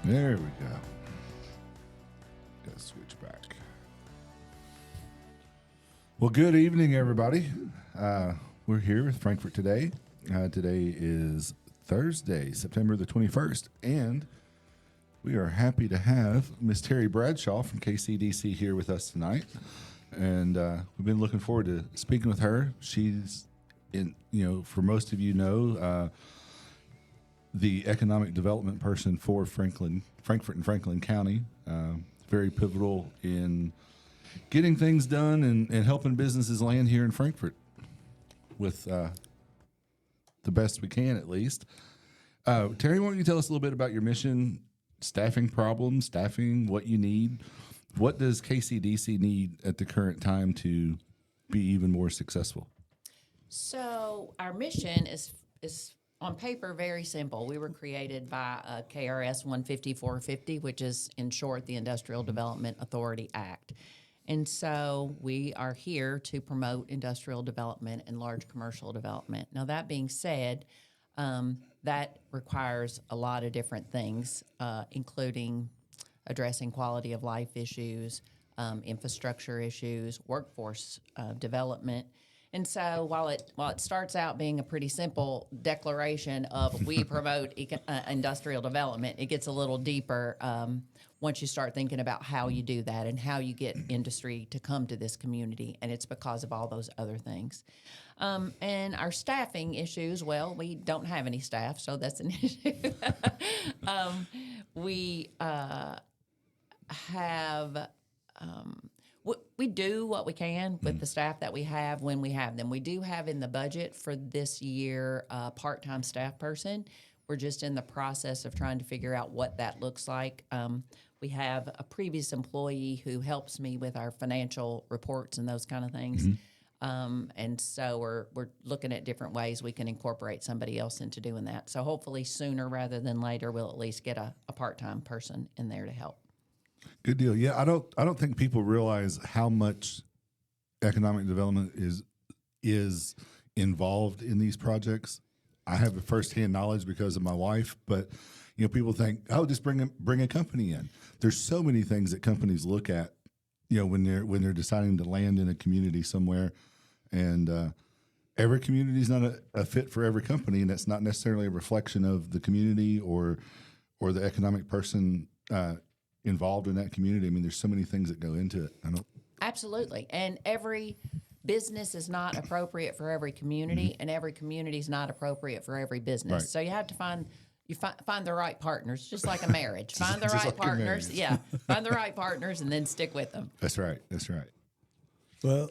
There we go. Gotta switch back. Well, good evening, everybody. We're here with Frankfort today. Today is Thursday, September the 21st, and we are happy to have Miss Terri Bradshaw from KCDC here with us tonight. And we've been looking forward to speaking with her. She's for most of you know, the economic development person for Frankfort and Franklin County. Very pivotal in getting things done and helping businesses land here in Frankfort with the best we can, at least. Terri, why don't you tell us a little bit about your mission, staffing problems, what you need? What does KCDC need at the current time to be even more successful? So our mission is on paper very simple. We were created by KRS 15450, which is in short the Industrial Development Authority Act. And so we are here to promote industrial development and large commercial development. Now, that being said, that requires a lot of different things, including addressing quality of life issues, infrastructure issues, workforce development. And so while it starts out being a pretty simple declaration of we promote industrial development, it gets a little deeper once you start thinking about how you do that and how you get industry to come to this community. And it's because of all those other things. And our staffing issues, well, we don't have any staff, so that's an issue. We have... we do what we can with the staff that we have when we have them. We do have in the budget for this year a part-time staff person. We're just in the process of trying to figure out what that looks like. We have a previous employee who helps me with our financial reports and those kind of things. And so we're looking at different ways we can incorporate somebody else into doing that. So hopefully sooner rather than later, we'll at least get a part-time person in there to help. Good deal. Yeah, I don't think people realize how much economic development is involved in these projects. I have a firsthand knowledge because of my wife, but people think, oh, just bring a company in. There's so many things that companies look at, when they're deciding to land in a community somewhere, and every community is not a fit for every company, and that's not necessarily a reflection of the community or the economic person involved in that community. I mean, there's so many things that go into it. Absolutely. And every business is not appropriate for every community, and every community is not appropriate for every business. Right. So you have to find the right partners, just like a marriage. Find the right partners. Yeah. Find the right partners and then stick with them. That's right. That's right. Well,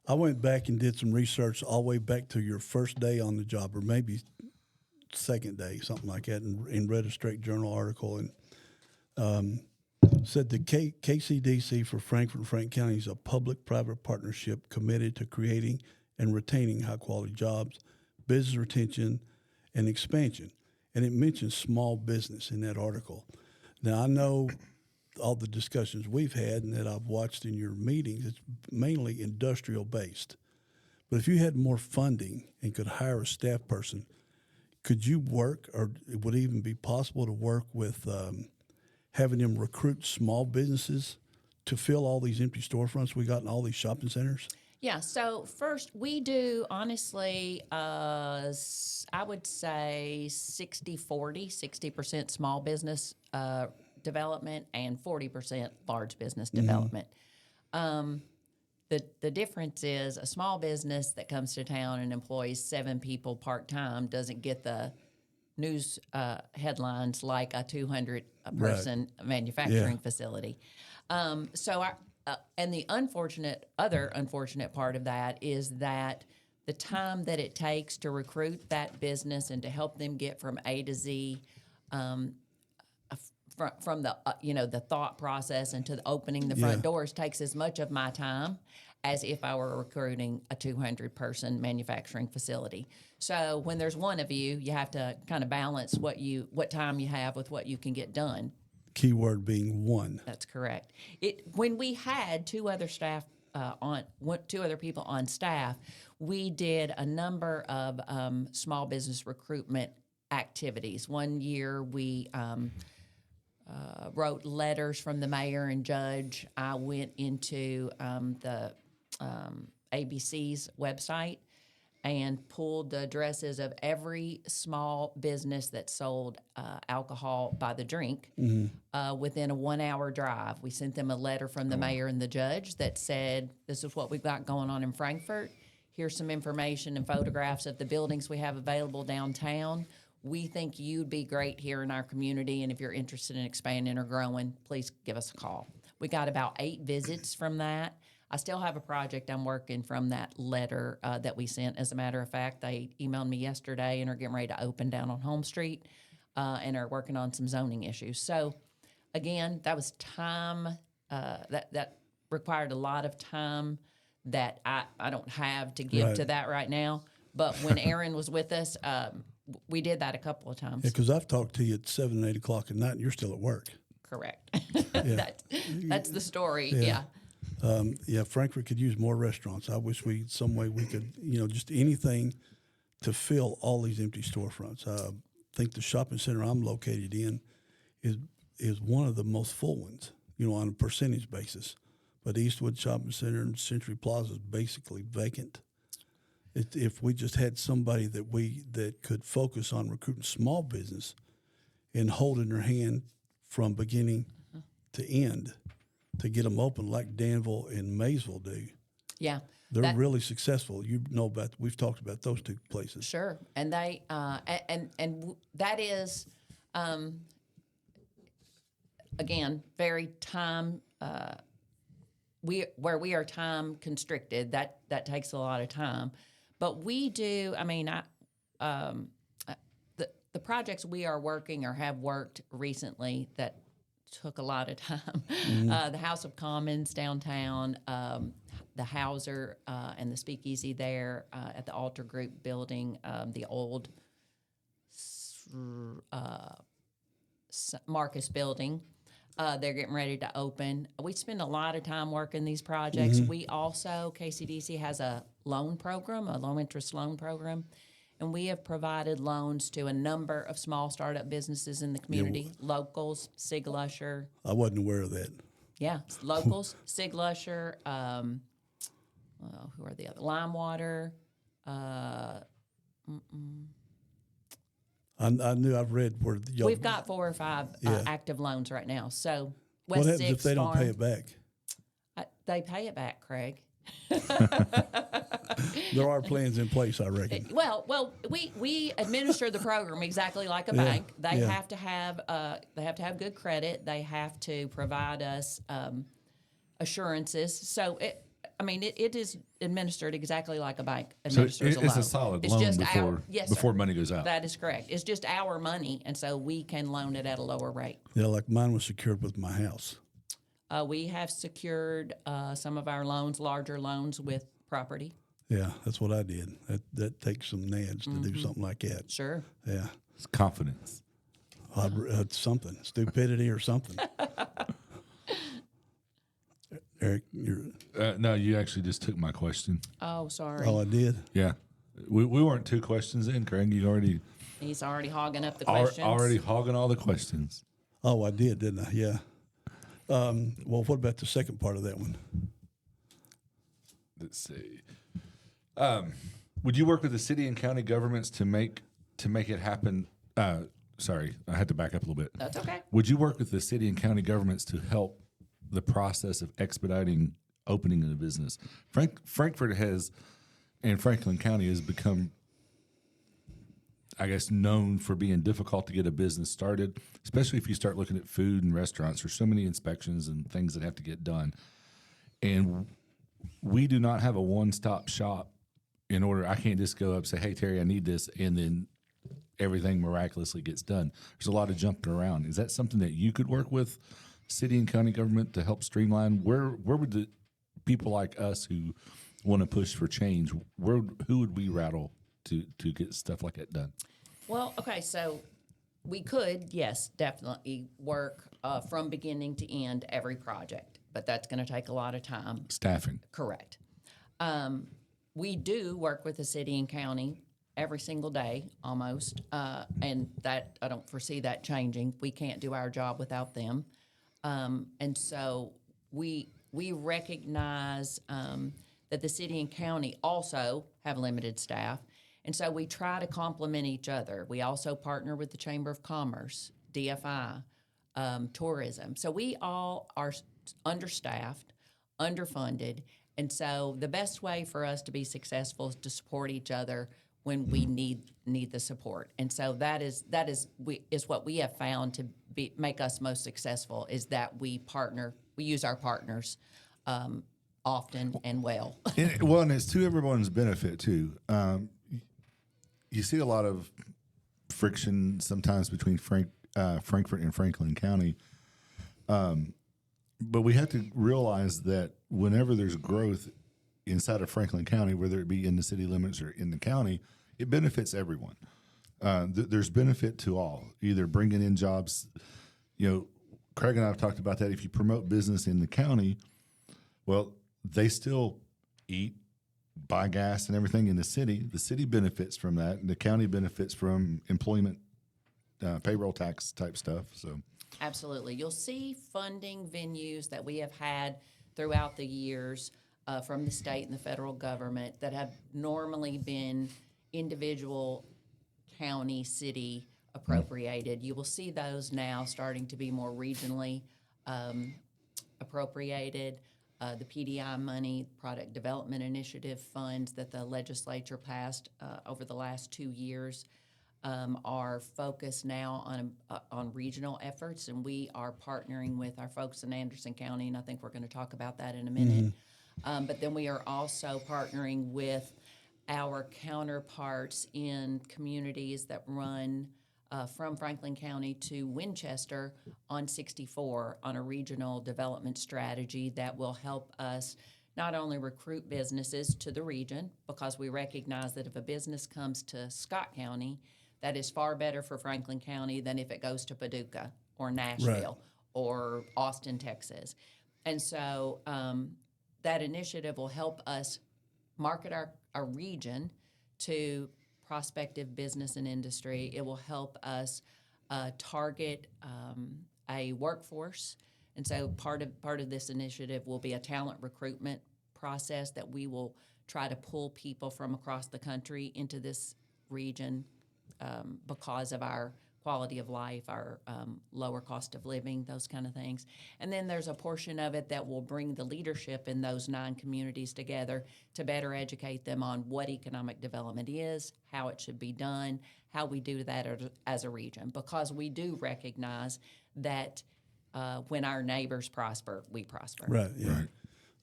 I went back and did some research all the way back to your first day on the job, or maybe second day, something like that, and read a Straight Journal article, and said the KCDC for Frankfort and Franklin County is a public-private partnership committed to creating and retaining high-quality jobs, business retention, and expansion. And it mentions small business in that article. Now, I know all the discussions we've had and that I've watched in your meetings, it's mainly industrial-based. But if you had more funding and could hire a staff person, could you work, or would it even be possible to work with having them recruit small businesses to fill all these empty storefronts we got in all these shopping centers? Yeah, so first we do, honestly, I would say 60-40, 60% small business development and 40% large business development. The difference is a small business that comes to town and employs 7 people part-time doesn't get the news headlines like a 200-person manufacturing facility. And the other unfortunate part of that is that the time that it takes to recruit that business and to help them get from A to Z, from the the thought process and to the opening the front doors takes as much of my time as if I were recruiting a 200-person manufacturing facility. So when there's one of you, you have to kind of balance what time you have with what you can get done. Keyword being one. That's correct. When we had two other people on staff, we did a number of small business recruitment activities. One year we wrote letters from the mayor and judge. I went into the ABC's website and pulled the addresses of every small business that sold alcohol by the drink within a 1 hour drive. We sent them a letter from the mayor and the judge that said, this is what we've got going on in Frankfort. Here's some information and photographs of the buildings we have available downtown. We think you'd be great here in our community, and if you're interested in expanding or growing, please give us a call. We got about 8 visits from that. I still have a project I'm working from that letter that we sent. As a matter of fact, they emailed me yesterday and are getting ready to open down on Home Street and are working on some zoning issues. So, again, that was time that required a lot of time that I don't have to give to that right now. But when Aaron was with us, we did that a couple of times. Yeah, because I've talked to you at 7 and 8 o'clock at night, and you're still at work. Correct. That's the story. Yeah. Frankfort could use more restaurants. I wish some way we could, just anything to fill all these empty storefronts. I think the shopping center I'm located in is one of the most full ones, on a percentage basis. But Eastwood Shopping Center and Century Plaza is basically vacant. If we just had somebody that could focus on recruiting small business and holding their hand from beginning to end to get them open like Danville and Maysville do. Yeah. They're really successful. We've talked about those 2 places. Sure. And they, and that is, again, very time, where we are time constricted, that takes a lot of time. But we do, the projects we are working or have worked recently that took a lot of time. The House of Commons downtown, the Hauser and the Speakeasy there at the Altar Group building, the old Marcus building. They're getting ready to open. We spend a lot of time working these projects. We also, KCDC has a loan program, a low-interest loan program, and we have provided loans to a number of small startup businesses in the community, locals, Sig Lusher. I wasn't aware of that. Yeah, locals, Sig Lusher, who are the other? Limewater. I knew I've read where y'all. We've got 4 or 5 active loans right now. So what happens if they don't pay it back? They pay it back, Craig. There are plans in place, I reckon. Well, we administer the program exactly like a bank. They have to have good credit. They have to provide us assurances. So it is administered exactly like a bank administers a loan. It's a solid loan before money goes out. That is correct. It's just our money, and so we can loan it at a lower rate. Yeah, like mine was secured with my house. We have secured some of our loans, larger loans, with property. Yeah, that's what I did. That takes some nads to do something like that. Sure. Yeah. It's confidence. Something. Stupidity or something. Eric, no, you actually just took my question. Oh, sorry. Oh, I did? Yeah. We weren't 2 questions in, Craig. He's already hogging up the questions. Already hogging all the questions. Oh, I did, didn't I? Yeah. Well, what about the second part of that one? Let's see. Would you work with the city and county governments to make it happen? Sorry, I had to back up a little bit. That's okay. Would you work with the city and county governments to help the process of expediting opening of the business? Frankfort and Franklin County has become, I guess, known for being difficult to get a business started, especially if you start looking at food and restaurants. There's so many inspections and things that have to get done. And we do not have a one-stop shop in order. I can't just go up and say, hey, Terry, I need this, and then everything miraculously gets done. There's a lot of jumping around. Is that something that you could work with city and county government to help streamline? Where would the people like us who want to push for change, who would we rattle to get stuff like that done? Well, okay, so we could, yes, definitely work from beginning to end every project, but that's going to take a lot of time. Staffing. Correct. We do work with the city and county every single day almost, and that I don't foresee that changing. We can't do our job without them, and so we recognize that the city and county also have limited staff, and so we try to complement each other. We also partner with the Chamber of Commerce, DFI, tourism. So we all are understaffed, underfunded, and so the best way for us to be successful is to support each other when we need the support. And so that is what we have found to make us most successful, is that we partner. We use our partners often and well. And it's to everyone's benefit too. You see a lot of friction sometimes between Frankfort and Franklin County. But we have to realize that whenever there's growth inside of Franklin County, whether it be in the city limits or in the county, it benefits everyone. There's benefit to all, either bringing in jobs. Craig and I have talked about that. If you promote business in the county, well, they still eat, buy gas and everything in the city. The city benefits from that, and the county benefits from employment, payroll tax type stuff. So. Absolutely. You'll see funding venues that we have had throughout the years from the state and the federal government that have normally been individual county, city appropriated. You will see those now starting to be more regionally appropriated. The PDI money, Product Development Initiative funds that the legislature passed over the last 2 years are focused now on regional efforts, and we are partnering with our folks in Anderson County, and I think we're going to talk about that in a minute. But then we are also partnering with our counterparts in communities that run from Franklin County to Winchester on 64 on a regional development strategy that will help us not only recruit businesses to the region, because we recognize that if a business comes to Scott County, that is far better for Franklin County than if it goes to Paducah or Nashville or Austin, Texas. And so that initiative will help us market our region to prospective business and industry. It will help us target a workforce. And so part of this initiative will be a talent recruitment process that we will try to pull people from across the country into this region because of our quality of life, our lower cost of living, those kind of things. And then there's a portion of it that will bring the leadership in those 9 communities together to better educate them on what economic development is, how it should be done, how we do that as a region. Because we do recognize that when our neighbors prosper, we prosper. Right, yeah.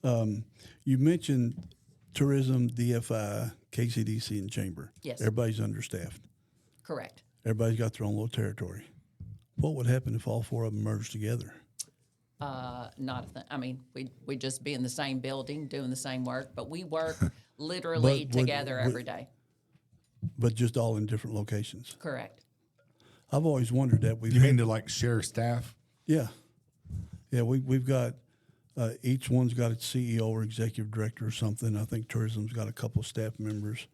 Right. You mentioned tourism, DFI, KCDC, and Chamber. Yes. Everybody's understaffed. Correct. Everybody's got their own little territory. What would happen if all 4 of them merged together? Not a thing. I mean, we'd just be in the same building doing the same work, but we work literally together every day. But just all in different locations. Correct. I've always wondered that. You mean to like share staff? Yeah. Yeah, we've got, each one's got its CEO or executive director or something. I think tourism's got a couple of staff members.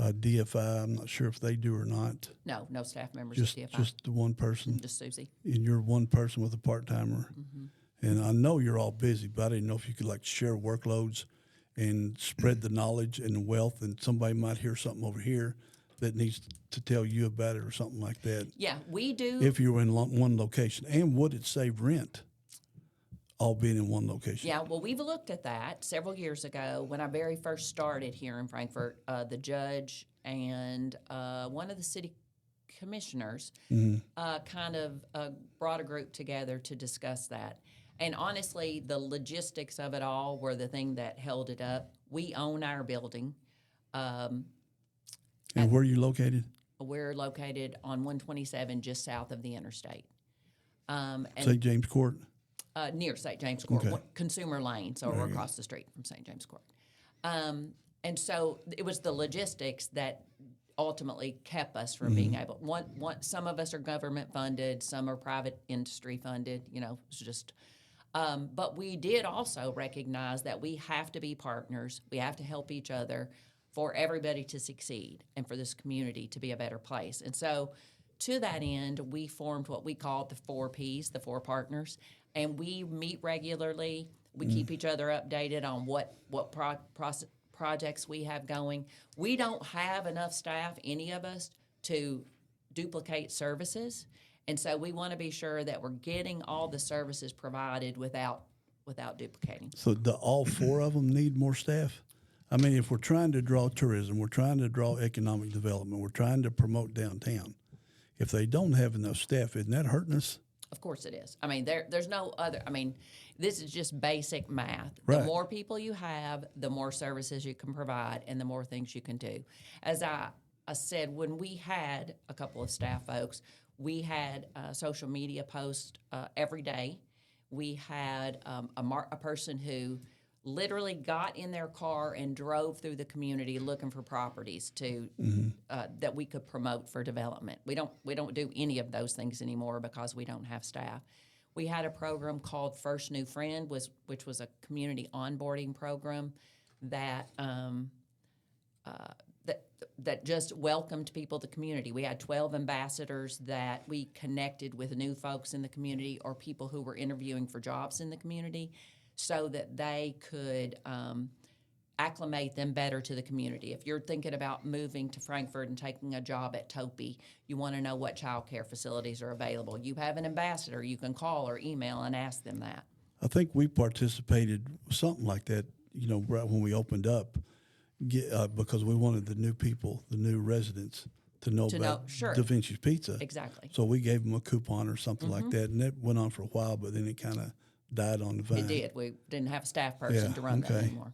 DFI, I'm not sure if they do or not. No staff members Just at DFI. just the one person. Just Susie. And you're one person with a part-timer. And I know you're all busy, but I didn't know if you could like share workloads and spread the knowledge and the wealth, and somebody might hear something over here that needs to tell you about it or something like that. Yeah, we do. If you were in one location. And would it save rent, all being in one location? Yeah, well, we've looked at that several years ago when I very first started here in Frankfort. The judge and one of the city commissioners kind of brought a group together to discuss that. And honestly, the logistics of it all were the thing that held it up. We own our building. And where are you located? We're located on 127, just south of the interstate. And St. James Court? Near St. James Court, Okay. Consumer Lane, so we're across the street from St. James Court. And so it was the logistics that ultimately kept us from being able. Some of us are government funded, some are private industry funded. It's just. But we did also recognize that we have to be partners. We have to help each other for everybody to succeed and for this community to be a better place. And so to that end, we formed what we call the 4 Ps, the 4 partners, and we meet regularly. We keep each other updated on what projects we have going. We don't have enough staff, any of us, to duplicate services, and so we want to be sure that we're getting all the services provided without duplicating. So all 4 of them need more staff? I mean, if we're trying to draw tourism, we're trying to draw economic development, we're trying to promote downtown, if they don't have enough staff, isn't that hurting us? Of course it is. I mean, there's no other. I mean, this is just basic math. Right. The more people you have, the more services you can provide, and the more things you can do. As I said, when we had a couple of staff folks, we had social media posts every day. We had a person who literally got in their car and drove through the community looking for properties to that we could promote for development. We don't do any of those things anymore because we don't have staff. We had a program called First New Friend, which was a community onboarding program that that just welcomed people to the community. We had 12 ambassadors that we connected with new folks in the community or people who were interviewing for jobs in the community, so that they could acclimate them better to the community. If you're thinking about moving to Frankfort and taking a job at Topi, you want to know what child care facilities are available. You have an ambassador you can call or email and ask them that. I think we participated something like that, right when we opened up, because we wanted the new people, the new residents, to know about sure. Da Vinci's Pizza. Exactly. So we gave them a coupon or something like that, and that went on for a while, but then it kind of died on the vine. It did. We didn't have a staff person to run that anymore.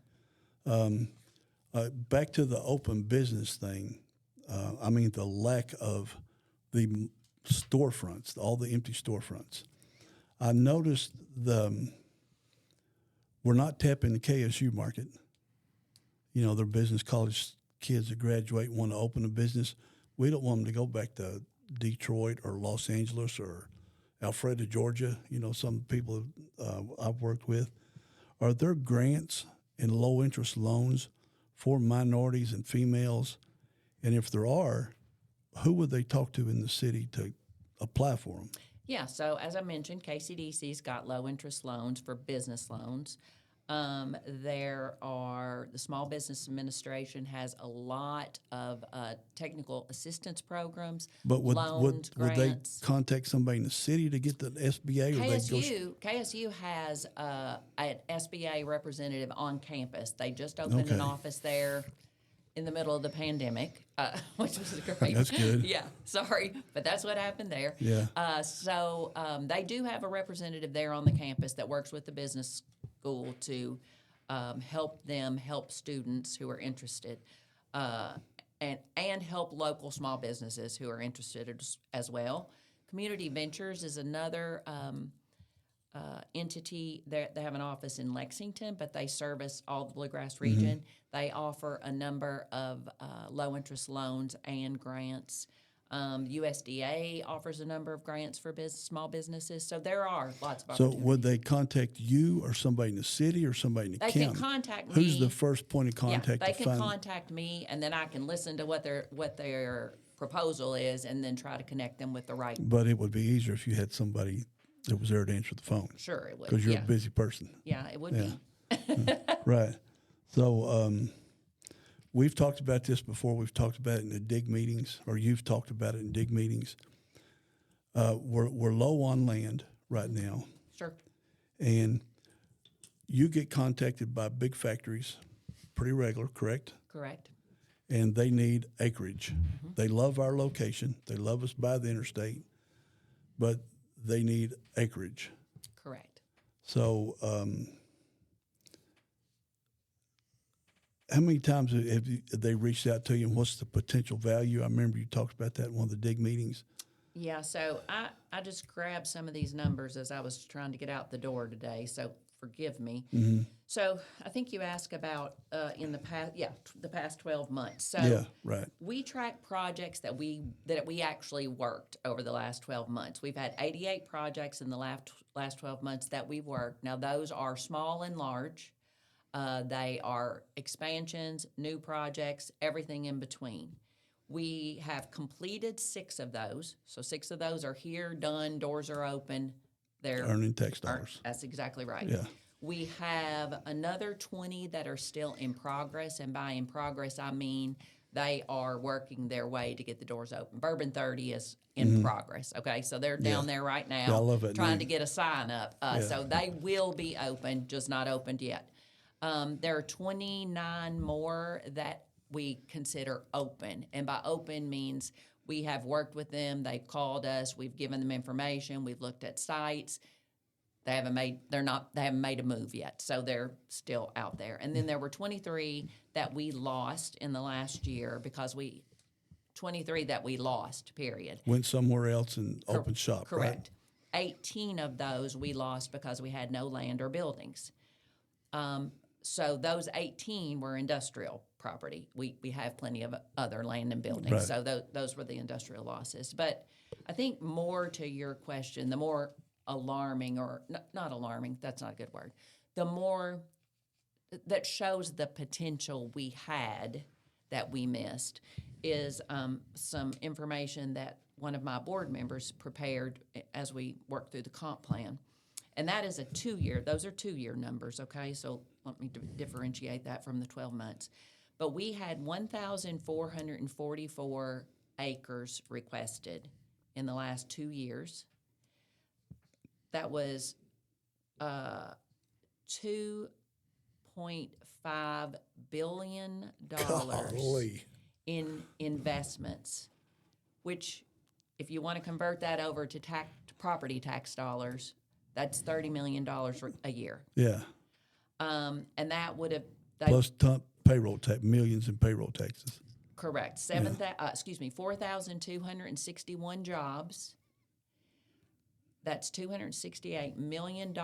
Back to the open business thing, I mean, the lack of the storefronts, all the empty storefronts. I noticed we're not tapping the KSU market. They're business college kids that graduate and want to open a business. We don't want them to go back to Detroit or Los Angeles or Alpharetta, Georgia. Some people I've worked with. Are there grants and low interest loans for minorities and females? And if there are, who would they talk to in the city to apply for them? Yeah, so as I mentioned, KCDC's got low interest loans for business loans. The Small Business Administration has a lot of technical assistance programs, but would they grants. contact somebody in the city to get the SBA? KSU has an SBA representative on campus. They just opened an office there in the middle of the pandemic, which was great. That's good. Yeah, sorry, but that's what happened there. Yeah. So they do have a representative there on the campus that works with the business school to help students who are interested, and help local small businesses who are interested as well. Community Ventures is another entity. They have an office in Lexington, but they service all the Bluegrass region. They offer a number of low-interest loans and grants. USDA offers a number of grants for small businesses. So there are lots of opportunities. So would they contact you or somebody in the city or somebody in the county? They can contact me. Who's the first point of contact? They can contact me, and then I can listen to what their proposal is, and then try to connect them with the right. But it would be easier if you had somebody that was there to answer the phone. Sure, it would. Because you're a busy person. Yeah, it would be. Right. So we've talked about this before. We've talked about it in the DIG meetings, or you've talked about it in DIG meetings. We're low on land right now. Sure. And you get contacted by big factories pretty regular, correct? Correct. And they need acreage. They love our location. They love us by the interstate, but they need acreage. Correct. So how many times have they reached out to you, and what's the potential value? I remember you talked about that in one of the DIG meetings. Yeah, so I just grabbed some of these numbers as I was trying to get out the door today, so forgive me. So I think you asked about in the past 12 months. So Yeah, right. we track projects that we actually worked over the last 12 months. We've had 88 projects in the last 12 months that we've worked. Now those are small and large. They are expansions, new projects, everything in between. We have completed 6 of those. So 6 of those are here, done, doors are open. They're Earning tax dollars. That's exactly right. Yeah. We have another 20 that are still in progress, and by in progress, I mean they are working their way to get the doors open. Bourbon 30 is in progress, okay? So they're down there right now Yeah, I love that trying name. to get a sign up. So they will be open, just not opened yet. There are 29 more that we consider open, and by open means we have worked with them, they've called us, we've given them information, we've looked at sites. They haven't made a move yet, so they're still out there. And then there were 23 that we lost in the last year because 23 that we lost, period. Went somewhere else and opened shop, Correct. 18 of those we lost because we had no land or buildings. So those 18 were industrial property. We have plenty of other land and buildings, Right. so those were the industrial losses. But I think more to your question, the more alarming, or not alarming, that's not a good word, the more that shows the potential we had that we missed is some information that one of my board members prepared as we worked through the comp plan. And that is a 2-year, those are 2-year numbers, okay? So let me differentiate that from the 12 months. But we had 1,444 acres requested in the last 2 years. That was $2.5 billion Golly. in investments, which if you want to convert that over to property tax dollars, that's $30 million a year. Yeah. And that would have Plus payroll tax, millions in payroll taxes. correct 4,261 jobs. That's $268 million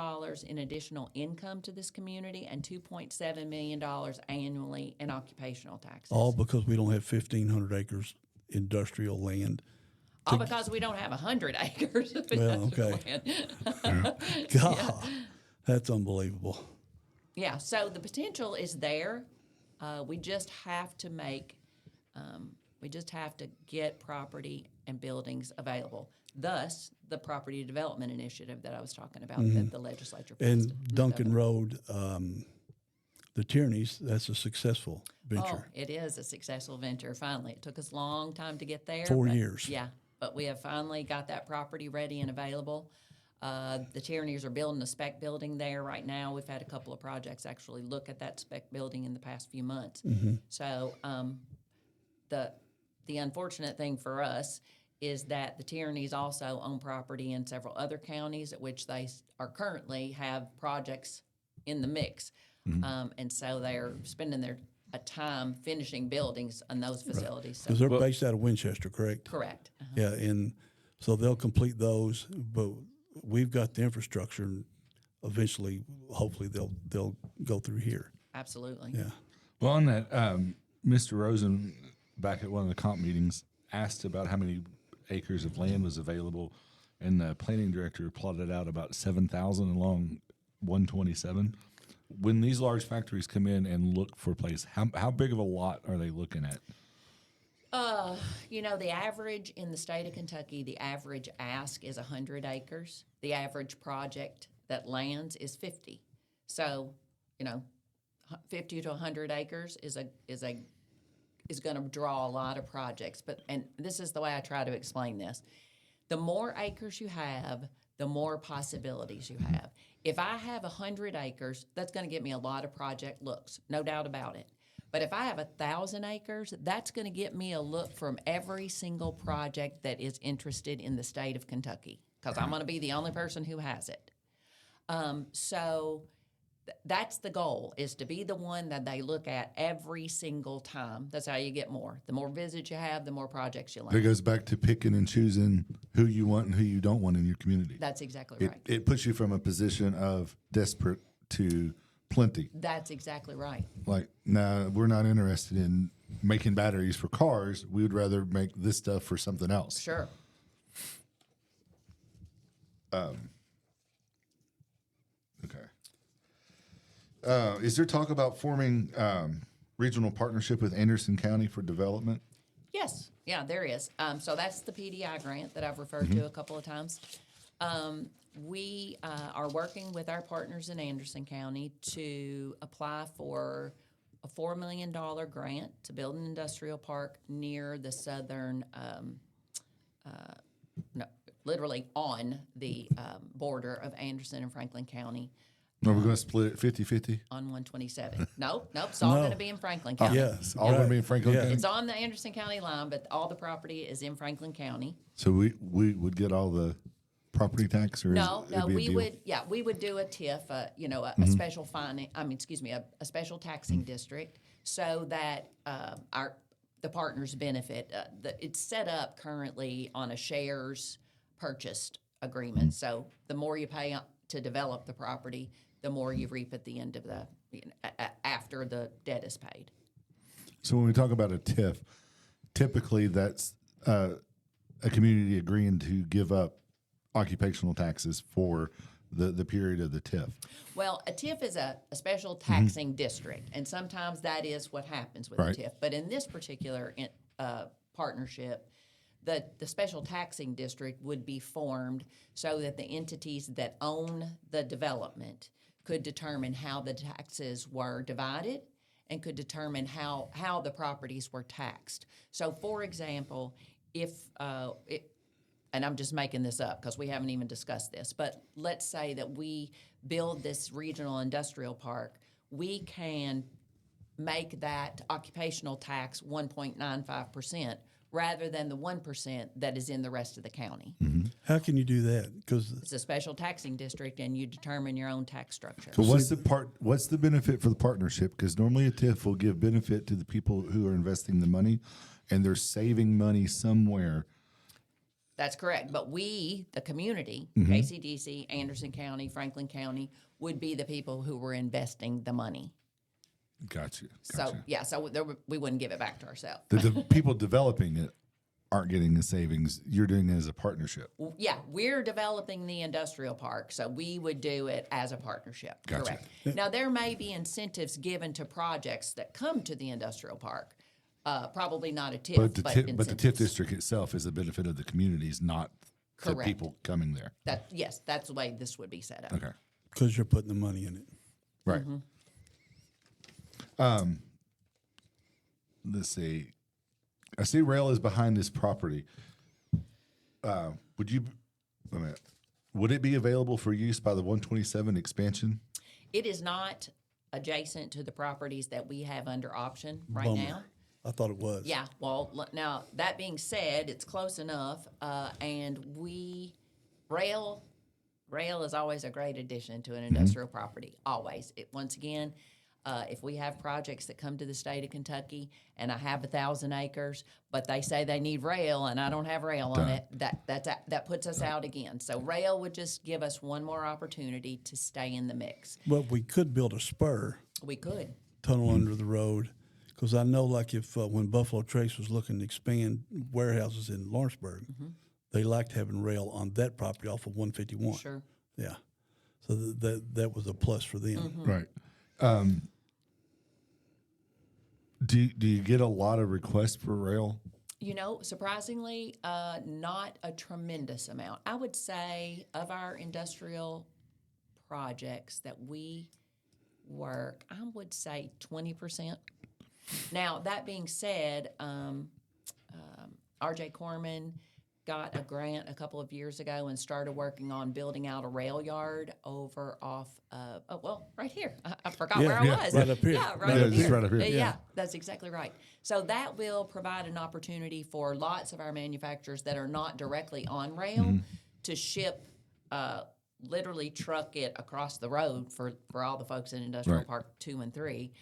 in additional income to this community and $2.7 million annually in occupational taxes. All because we don't have 1,500 acres industrial land. All because we don't have 100 acres of Well, industrial okay. land. God, that's unbelievable. Yeah, so the potential is there. We just have to get property and buildings available. Thus, the property development initiative that I was talking about that the legislature passed. And Duncan Road, the Tyrannies, that's a successful venture. Oh, it is a successful venture, finally. It took us a long time to get there. 4 years. Yeah, but we have finally got that property ready and available. The Tyrannies are building a spec building there right now. We've had a couple of projects actually look at that spec building in the past few months. So the unfortunate thing for us is that the Tyrannies also own property in several other counties, at which they are currently have projects in the mix. And so they're spending their time finishing buildings on those facilities. So, Because they're based out of Winchester, correct? correct. Yeah, and so they'll complete those, but we've got the infrastructure, and eventually, hopefully, they'll go through here. Absolutely. Yeah. Well, on that, Mr. Rosen, back at one of the comp meetings, asked about how many acres of land was available, and the planning director plotted out about 7,000 along 127. When these large factories come in and look for a place, how big of a lot are they looking at? The average in the state of Kentucky, the average ask is 100 acres. The average project that lands is 50. So, 50 to 100 acres is going to draw a lot of projects. And this is the way I try to explain this. The more acres you have, the more possibilities you have. If I have 100 acres, that's going to get me a lot of project looks, no doubt about it. But if I have 1,000 acres, that's going to get me a look from every single project that is interested in the state of Kentucky, because I'm going to be the only person who has it. So that's the goal, is to be the one that they look at every single time. That's how you get more. The more visits you have, the more projects you It learn. goes back to picking and choosing who you want and who you don't want in your community. That's exactly right. It puts you from a position of desperate to plenty. That's exactly right. Like, nah, we're not interested in making batteries for cars. We would rather make this stuff for something else. Sure. Okay. Is there talk about forming regional partnership with Anderson County for development? Yes, yeah, there is. So that's the PDI grant that I've referred to a couple of times. We are working with our partners in Anderson County to apply for a $4 million grant to build an industrial park near the southern, no, literally on the border of Anderson and Franklin County Are we going to split it 50-50? on 127. Nope, it's all No. going to be in Franklin County. Yeah, It's all going to be in Franklin Yeah. County? It's on the Anderson County line, but all the property is in Franklin County. So we would get all the property tax, or No, it'd be a we deal? would, we would do a TIF, a special a special taxing district, so that the partners benefit. It's set up currently on a shares purchased agreement. So the more you pay to develop the property, the more you reap at the end of after the debt is paid. So when we talk about a TIF, typically that's a community agreeing to give up occupational taxes for the period of the TIF. Well, a TIF is a special taxing district, and sometimes that is what happens with Right. a TIF. But in this particular partnership, the special taxing district would be formed so that the entities that own the development could determine how the taxes were divided and could determine how the properties were taxed. So, for example, and I'm just making this up because we haven't even discussed this, but let's say that we build this regional industrial park, we can make that occupational tax 1.95% rather than the 1% that is in the rest of the county. How can you do that? Because It's a special taxing district, and you determine your own tax structure. So what's the benefit for the partnership? Because normally a TIF will give benefit to the people who are investing the money, and they're saving money somewhere. That's correct. But we, the community, KCDC, Anderson County, Franklin County, would be the people who were investing the money. Gotcha. So, we wouldn't give it back to ourselves. The people developing it aren't getting the savings. You're doing it as a partnership. Yeah, we're developing the industrial park, so we would do it as a partnership. Gotcha. Correct. Now, there may be incentives given to projects that come to the industrial park. Probably not a TIF, But the TIF incentives. district itself is the benefit of the communities, not the Correct. people coming there. Yes, that's the way this would be set up. Okay. because you're putting the money in it. Right. Let's see. I see rail is behind this property. Would it be available for use by the 127 expansion? It is not adjacent to the properties that we have under option right Bummer. now. I thought it was. Yeah, well, now, that being said, it's close enough, and rail is always a great addition to an industrial property, always. Once again, if we have projects that come to the state of Kentucky and I have 1,000 acres, but they say they need rail and I don't have rail on it, that puts us out again. So rail would just give us one more opportunity to stay in the mix. But we could build a spur We could. tunnel under the road, because I know, like, if when Buffalo Trace was looking to expand warehouses in Lawrenceburg, they liked having rail on that property off of 151. Sure. Yeah, so that was a plus for them. Right. Do you get a lot of requests for rail? Surprisingly, not a tremendous amount. I would say of our industrial projects that we work, I would say 20%. Now, that being said, R.J. Corman got a grant a couple of years ago and started working on building out a rail yard over off, right here. I forgot where I was. right up here. Yeah, Right up here. Right up here. Yeah, that's exactly right. So that will provide an opportunity for lots of our manufacturers that are not directly on rail to ship, literally truck it across the road for all the folks in Industrial Right. Park 2 and 3.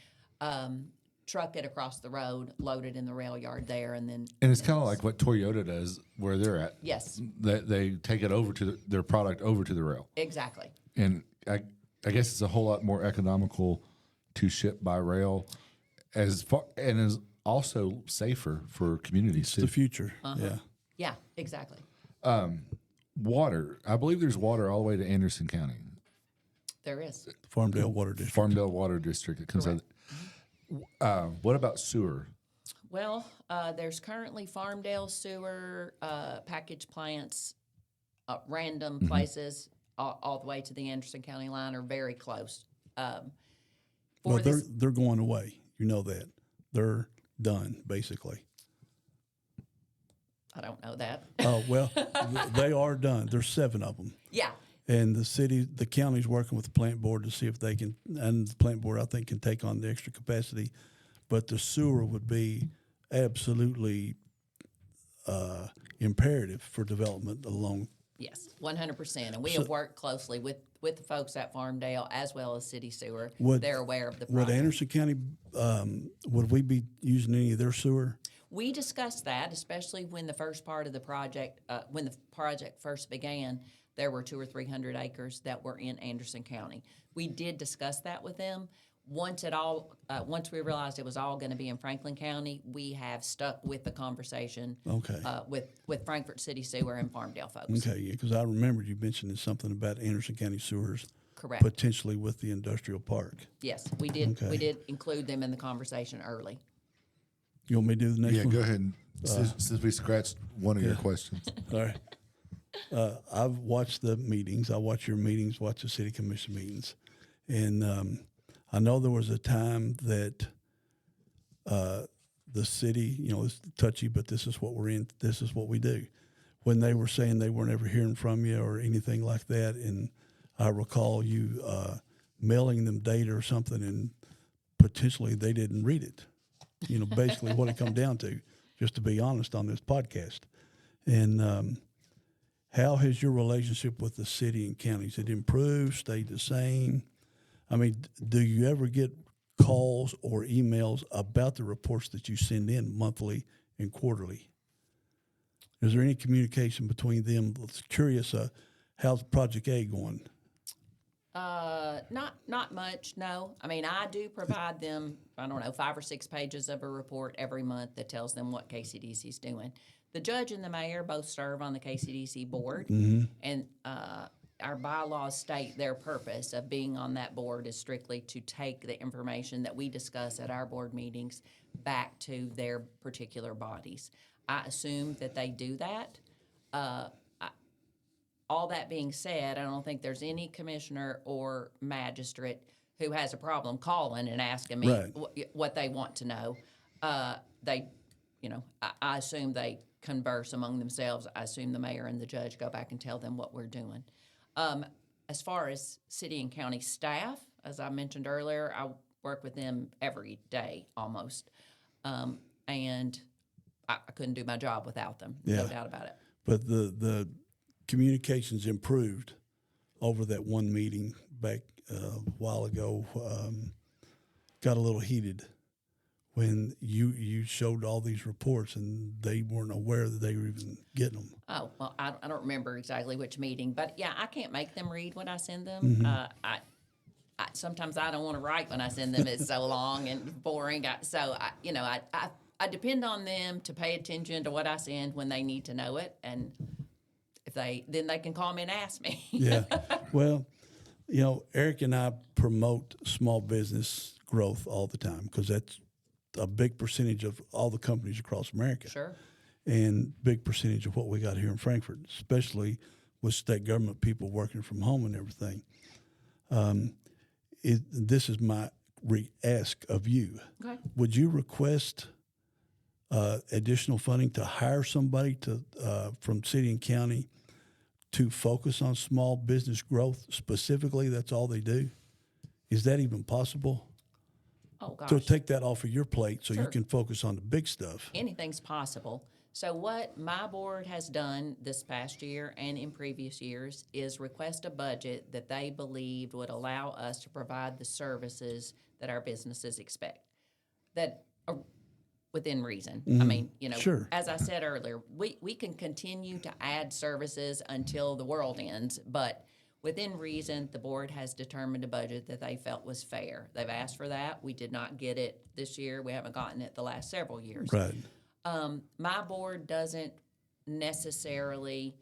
Truck it across the road, load it in the rail yard there, and then. And it's kind of like what Toyota does where they're at. Yes, They take it over to their product over to the rail. exactly. And I guess it's a whole lot more economical to ship by rail, and is also safer for communities The too. future. Yeah. Yeah, exactly. Water. I believe there's water all the way to Anderson County. There is. Farmdale Water District. Farmdale Water District. It comes out. What about sewer? Well, there's currently Farmdale sewer package plants, random places all the way to the Anderson County line are very close. Well, they're going away. You know that. They're done, basically. I don't know that. Oh, well, they are done. There's 7 of them. Yeah. And the county's working with the plant board to see if they can, and the plant board, I think, can take on the extra capacity. But the sewer would be absolutely imperative for development along. Yes, 100%. And we have worked closely with the folks at Farmdale as well as City Sewer. They're aware of the project. Would Anderson County, would we be using any of their sewer? We discussed that, especially when the first part of the project, when the project first began, there were 200 or 300 acres that were in Anderson County. We did discuss that with them. Once we realized it was all going to be in Franklin County, we have stuck with the conversation. Okay. With Frankfort City Sewer and Farmdale folks. Okay, yeah, because I remembered you mentioning something about Anderson County sewers. Correct. Potentially with the industrial park. Yes, we did. Okay. We did include them in the conversation early. You want me to do the next one? Yeah, go ahead. Since we scratched one of your questions. All right. I've watched the meetings. I watch your meetings, watch the city commission meetings. And I know there was a time that the city, it's touchy, but this is what we're in. This is what we do. When they were saying they weren't ever hearing from you or anything like that, and I recall you mailing them data or something, and potentially they didn't read it. Basically what it come down to, just to be honest on this podcast. And how has your relationship with the city and counties? It improved, stayed the same? I mean, do you ever get calls or emails about the reports that you send in monthly and quarterly? Is there any communication between them? I was curious, how's Project A going? Not much, no. I mean, I do provide them, 5 or 6 pages of a report every month that tells them what KCDC is doing. The judge and the mayor both serve on the KCDC board, and our bylaws state their purpose of being on that board is strictly to take the information that we discuss at our board meetings back to their particular bodies. I assume that they do that. All that being said, I don't think there's any commissioner or magistrate who has a problem calling and asking me what they want to know. I assume they converse among themselves. I assume the mayor and the judge go back and tell them what we're doing. As far as city and county staff, as I mentioned earlier, I work with them every day almost. And I couldn't do my job without them, no doubt about it. But the communications improved over that one meeting back a while ago. Got a little heated when you showed all these reports and they weren't aware that they were even getting them. Oh, well, I don't remember exactly which meeting, but yeah, I can't make them read what I send them. I sometimes I don't want to write when I send them. It's so long and boring. I depend on them to pay attention to what I send when they need to know it, and then they can call me and ask me. Yeah. Well, Eric and I promote small business growth all the time because that's a big percentage of all the companies across America. Sure. And big percentage of what we got here in Frankfort, especially with state government people working from home and everything. This is my ask of you. Okay. Would you request additional funding to hire somebody from city and county to focus on small business growth specifically? That's all they do. Is that even possible? Oh, gosh. So take that off of your plate so Sure. you can focus on the big stuff. Anything's possible. So what my board has done this past year and in previous years is request a budget that they believed would allow us to provide the services that our businesses expect, that are within reason. I mean, Sure. as I said earlier, we can continue to add services until the world ends, but within reason, the board has determined a budget that they felt was fair. They've asked for that. We did not get it this year. We haven't gotten it the last several years. Right. My board doesn't necessarily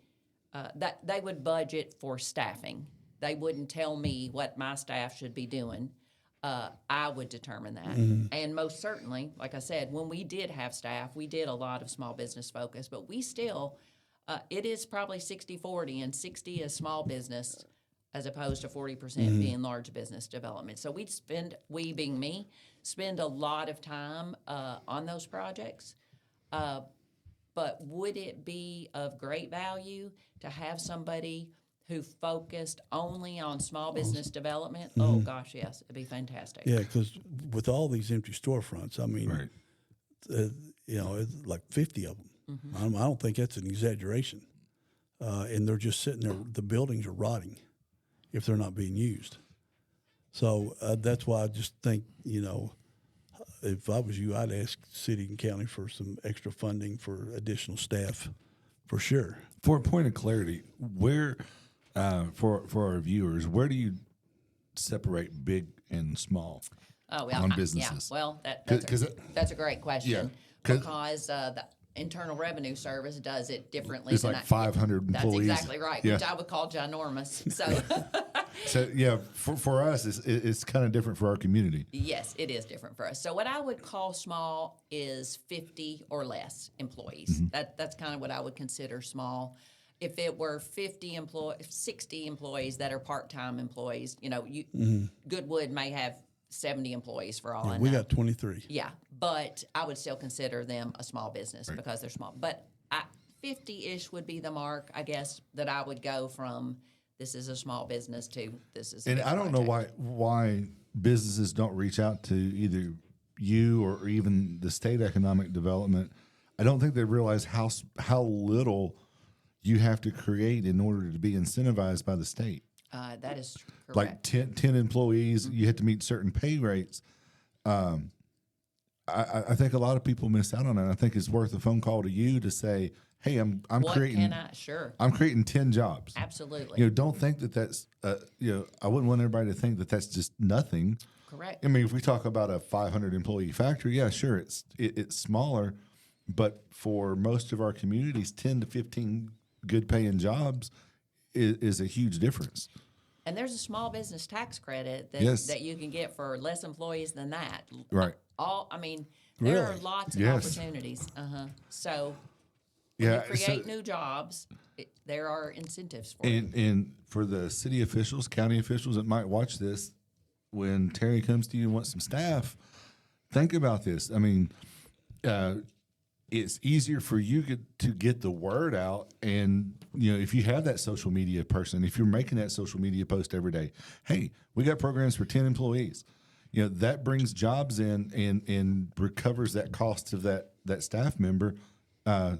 that they would budget for staffing. they wouldn't tell me what my staff should be doing. I would determine that. And most certainly, like I said, when we did have staff, we did a lot of small business focus, but we still, it is probably 60-40, and 60 is small business as opposed to 40% being large business development. So we being me, spend a lot of time on those projects. But would it be of great value to have somebody who focused only on small business development? Oh, gosh, yes. It'd be fantastic. Yeah, because with all these empty storefronts, I mean, Right. It's like 50 of them. I don't think that's an exaggeration. And they're just sitting there. The buildings are rotting if they're not being used. So that's why I just think, if I was you, I'd ask city and county for some extra funding for additional staff, for sure. For a point of clarity, where for our viewers, where do you separate big and small Oh, well, on businesses? Yeah, well, 'Cause that's a great question, Yeah, 'cause- because the Internal Revenue Service does it differently. It's than like 500 That's employees. exactly right, Yeah. which I would call ginormous. So, So yeah, for us, it's kind of different for our community. yes, it is different for us. So what I would call small is 50 or less employees. That's kind of what I would consider small. If it were 60 employees that are part-time employees, Goodwood may have 70 employees for all I know. We got 23. Yeah, but I would still consider them a small business because they're small. But 50-ish would be the mark, I guess, that I would go from this is a small business to this is a And big I don't know project. why businesses don't reach out to either you or even the state economic development. I don't think they realize how little you have to create in order to be incentivized by the state. That is correct. Like 10 employees, you have to meet certain pay rates. I think a lot of people miss out on it. I think it's worth a phone call to you to say, "Hey, I'm what creating. can I? Sure, I'm creating 10 jobs." absolutely. Don't think that that's. I wouldn't want everybody to think that that's just nothing. Correct. I mean, if we talk about a 500 employee factory, yeah, sure, it's smaller, but for most of our communities, 10 to 15 good paying jobs is a huge difference. And there's a small business tax credit that, Yes. that you can get for less employees than that. Right. There are Really? lots of Yes. opportunities. So Yeah. to create new jobs, there are incentives for it. And for the city officials, county officials that might watch this, when Terry comes to you and wants some staff, think about this. I mean, it's easier for you to get the word out. And, if you have that social media person, if you're making that social media post every day, hey, we got programs for 10 employees, that brings jobs in and recovers that cost of that staff member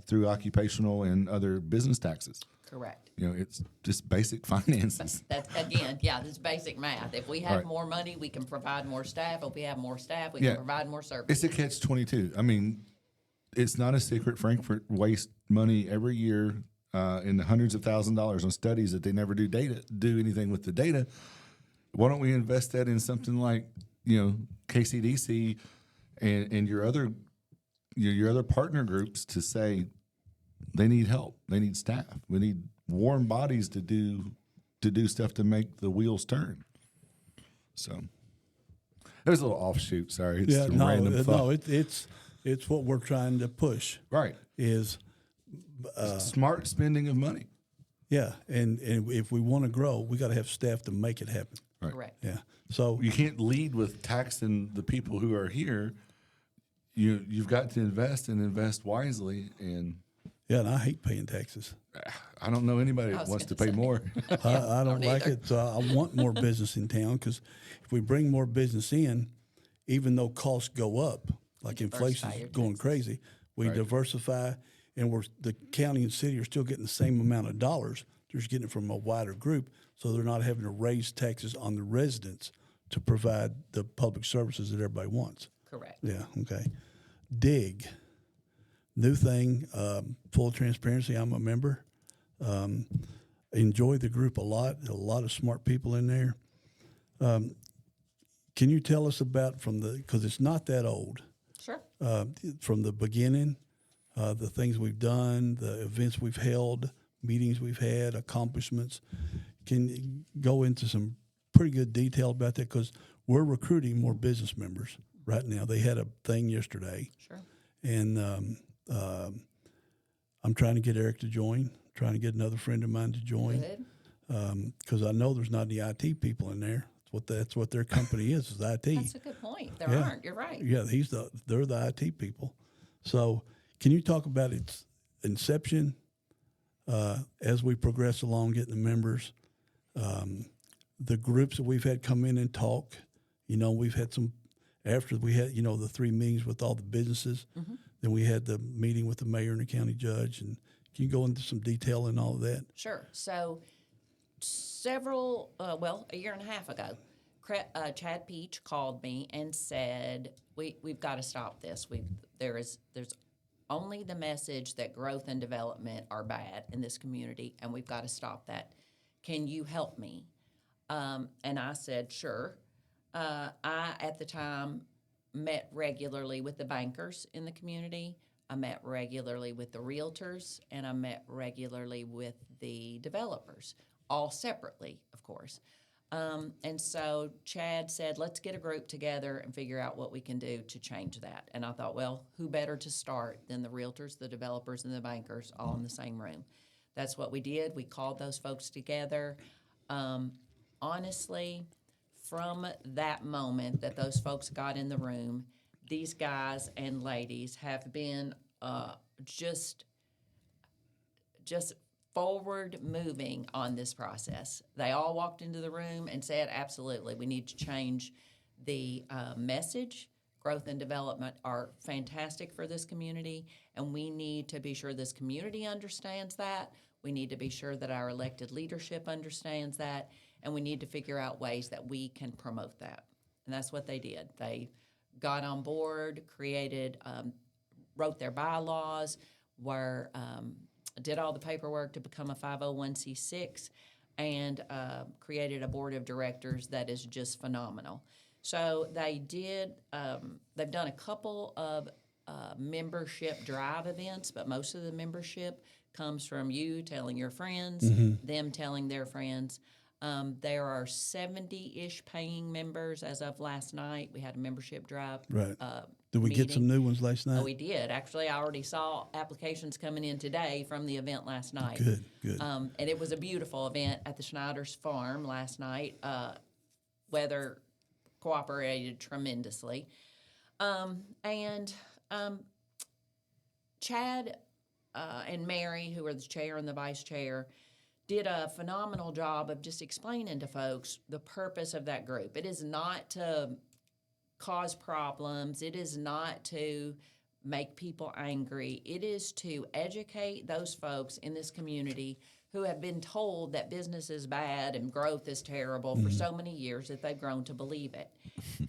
through occupational and other business taxes. Correct. It's just basic finances. That's it's basic math. If we have Right. more money, we can provide more staff. If we have more staff, we Yeah. can provide more It's services. a catch-22. I mean, it's not a secret. Frankfort wastes money every year in the hundreds of thousands of dollars on studies that they never do anything with the data. Why don't we invest that in something like KCDC and your other partner groups to say they need help, they need staff, we need warm bodies to do stuff to make the wheels turn. So it was a little offshoot. Sorry, it's a random thought. It's what we're trying to push. Right. Is Smart spending of money. yeah, and if we want to grow, we got to have staff to make it happen. Right. Correct. Yeah. So You can't lead with taxing the people who are here. You've got to invest wisely. And yeah, and I hate paying taxes. I don't know anybody that was wants to gonna pay say. more. I don't like either. it. So I want more business in town because if we bring more business in, even though costs go up, like inflation Diversify your is going taxes. crazy, we diversify, and the county and city are still getting the same amount of dollars. They're just getting it from a wider group, so they're not having to raise taxes on the residents to provide the public services that everybody wants. Correct. Yeah. Okay. Dig. New thing. Full transparency. I'm a member. Enjoy the group a lot. A lot of smart people in there. Can you tell us about because it's not that old, Sure. from the beginning, the things we've done, the events we've held, meetings we've had, accomplishments. can go into some pretty good detail about that? Because we're recruiting more business members right now. They had a thing yesterday. Sure. And I'm trying to get Eric to join, trying to get another friend of mine to join. Good. Because I know there's not any IT people in there. That's what their company is IT. That's a good point. There aren't. You're right. Yeah, they're the IT people. So can you talk about its inception as we progress along, getting the members, the groups that we've had come in and talk? We've had some, after we had, the 3 meetings with all the businesses, then we had the meeting with the mayor and the county judge. And can you go into some detail in all of that? Sure. So a year and a half ago, Chad Peach called me and said, we've got to stop this. There's only the message that growth and development are bad in this community, and we've got to stop that. Can you help me? And I said, sure. I, at the time, met regularly with the bankers in the community. I met regularly with the realtors, and I met regularly with the developers, all separately, of course. And so Chad said, let's get a group together and figure out what we can do to change that. And I thought, well, who better to start than the realtors, the developers, and the bankers all in the same room? That's what we did. We called those folks together. Honestly, from that moment that those folks got in the room, these guys and ladies have been just forward moving on this process. They all walked into the room and said, absolutely, we need to change the message. Growth and development are fantastic for this community, and we need to be sure this community understands that. We need to be sure that our elected leadership understands that, and we need to figure out ways that we can promote that. And that's what they did. They got on board, wrote their bylaws, did all the paperwork to become a 501c6, and created a board of directors that is just phenomenal. So they've done a couple of membership drive events, but most of the membership comes from you telling your friends, them telling their friends. There are 70-ish paying members as of last night. We had a membership drive. Right. Did we get some new ones last night? Oh, we did. Actually, I already saw applications coming in today from the event last night. Good. And it was a beautiful event at the Schneider's Farm last night. Weather cooperated tremendously. Chad and Mary, who are the chair and the vice chair, did a phenomenal job of just explaining to folks the purpose of that group. It is not to cause problems. It is not to make people angry. It is to educate those folks in this community who have been told that business is bad and growth is terrible for so many years that they've grown to believe it.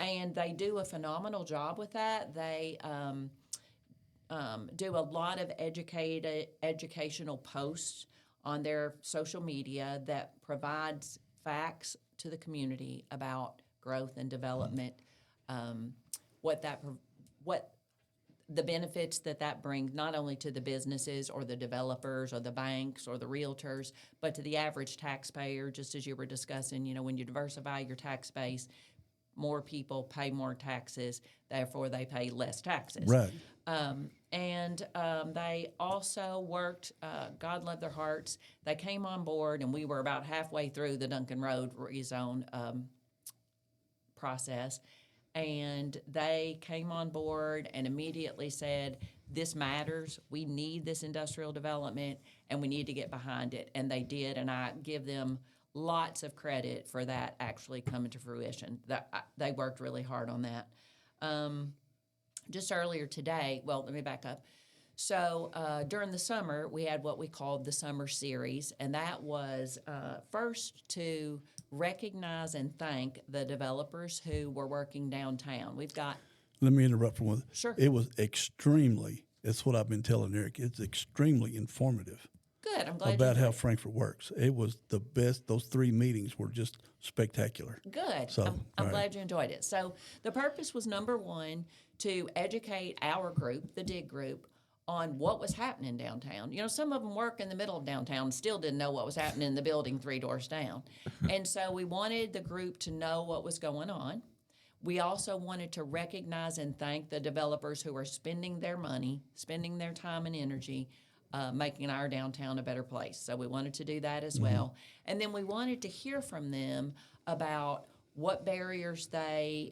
And they do a phenomenal job with that. They do a lot of educational posts on their social media that provides facts to the community about growth and development, what the benefits that brings not only to the businesses or the developers or the banks or the realtors, but to the average taxpayer. Just as you were discussing, when you diversify your tax base, more people pay more taxes, therefore they pay less taxes. Right. They also worked, God love their hearts, they came on board, and we were about halfway through the Duncan Road rezone process, and they came on board and immediately said, this matters, we need this industrial development, and we need to get behind it, and they did, and I give them lots of credit for that actually coming to fruition. They worked really hard on that. Just earlier today, well, let me back up. So during the summer, we had what we called the Summer Series, and that was first to recognize and thank the developers who were working downtown. We've got... Let me interrupt for one. Sure. It was extremely, that's what I've been telling Eric, it's extremely informative. Good, I'm glad about how Frankfort works. It was the best. Those 3 meetings were just spectacular. Good. So, I'm glad you enjoyed it. So the purpose was, number one, to educate our group, the DIG group, on what was happening downtown. You know, some of them work in the middle of downtown and still didn't know what was happening in the building 3 doors down. And so we wanted the group to know what was going on. We also wanted to recognize and thank the developers who are spending their money, spending their time and energy, making our downtown a better place. So we wanted to do that as well. And then we wanted to hear from them about what barriers they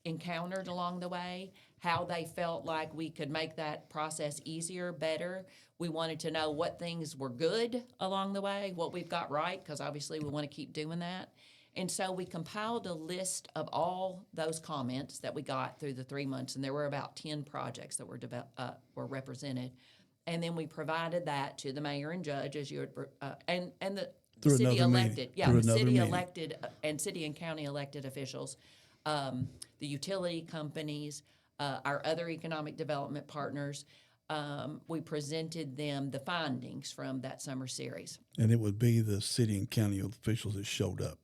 encountered along the way, how they felt like we could make that process easier, better. We wanted to know what things were good along the way, what we've got right, because obviously we want to keep doing that. And so we compiled a list of all those comments that we got through the 3 months, and there were about 10 projects that were represented. And then we provided that to the mayor and judge, as you had, and the Through city another meeting. elected, Through the another city meeting. elected and city and county elected officials, the utility companies, our other economic development partners. We presented them the findings from that summer series. And it would be the city and county officials that showed up.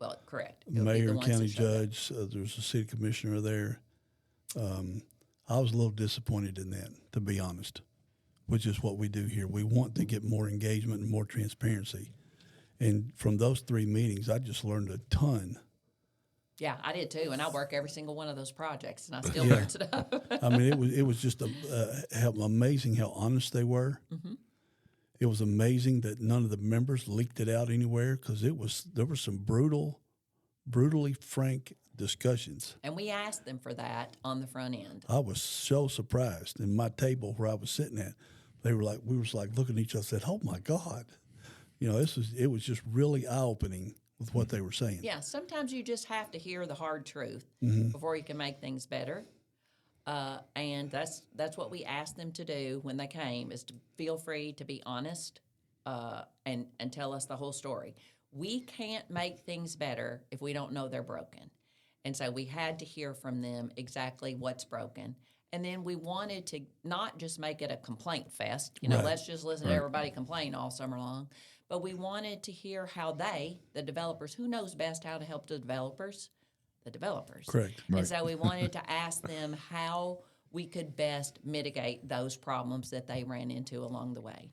Well, correct. It would be the Mayor, ones county that showed up. judge, there's a city commissioner there. I was a little disappointed in that, to be honest, which is what we do here. We want to get more engagement and more transparency. And from those 3 meetings, I just learned a ton. Yeah, I did too, and I work every single one of those projects, and I still learn stuff. I mean, it was just how amazing how honest they were. Mm-hmm. It was amazing that none of the members leaked it out anywhere, because there were some brutally frank discussions. And we asked them for that on the front end. I was so surprised. In my table where I was sitting at, we were like looking at each other and said, "Oh my God," you know, it was just really eye opening with what they were saying. Yeah, sometimes you just have to hear the hard truth before you can make things better. And that's what we asked them to do when they came, is to feel free to be honest and tell us the whole story. We can't make things better if we don't know they're broken. And so we had to hear from them exactly what's broken. And then we wanted to not just make it a complaint fest, Right. let's just listen to everybody complain all summer long, but we wanted to hear how the developers, who knows best how to help the developers? The developers. Correct. And so we wanted to ask them how we could best mitigate those problems that they ran into along the way.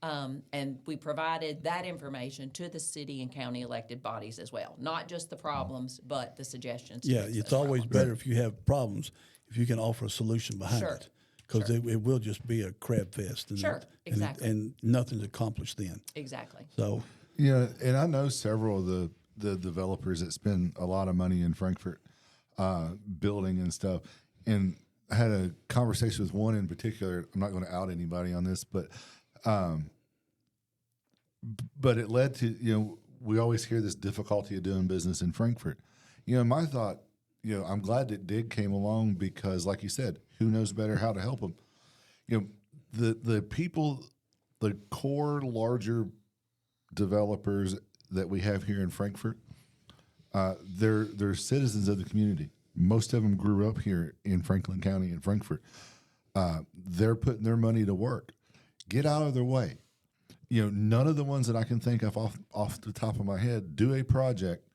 And we provided that information to the city and county elected bodies as well, not just the problems, but the suggestions. to Yeah, fix it's those always problems. better if you have problems, if you can offer a solution behind Sure. it, because it will just be a crab fest. And Sure, exactly. And nothing's accomplished then. Exactly. So, Yeah, and I know several of the developers that spend a lot of money in Frankfort building and stuff. And I had a conversation with one in particular. I'm not going to out anybody on this, but it led to, we always hear this difficulty of doing business in Frankfort. My thought, I'm glad that DIG came along because, like you said, who knows better how to help them? The people, the core larger developers that we have here in Frankfort, they're citizens of the community. Most of them grew up here in Franklin County in Frankfort. They're putting their money to work. Get out of their way. None of the ones that I can think of off the top of my head do a project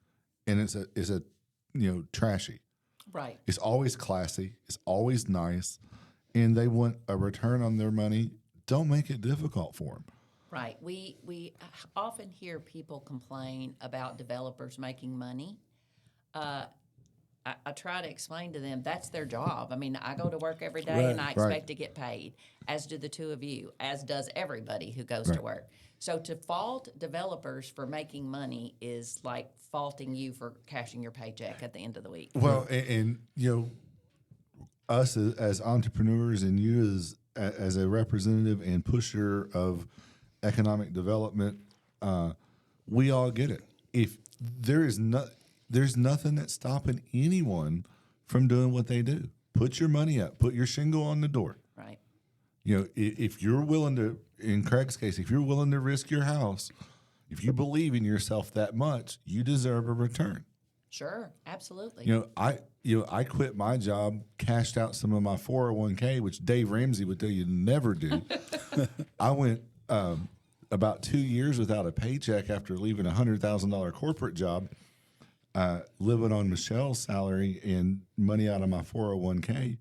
and it's a trashy. Right. It's always classy. It's always nice, and they want a return on their money. Don't make it difficult for them. Right. We often hear people complain about developers making money. I try to explain to them that's their job. I mean, I go to work every day and I expect to get paid, as do the two of you, as does everybody who goes to work. So to fault developers for making money is like faulting you for cashing your paycheck at the end of the week. Well, and us as entrepreneurs and you as a representative and pusher of economic development, we all get it. If there's nothing that's stopping anyone from doing what they do. Put your money up. Put your shingle on the door. Right. If you're willing to, in Craig's case, if you're willing to risk your house, if you believe in yourself that much, you deserve a return. Sure, absolutely. I quit my job, cashed out some of my 401k, which Dave Ramsey would tell you to never do. I went about 2 years without a paycheck after leaving a $100,000 corporate job, living on Michelle's salary and money out of my 401k.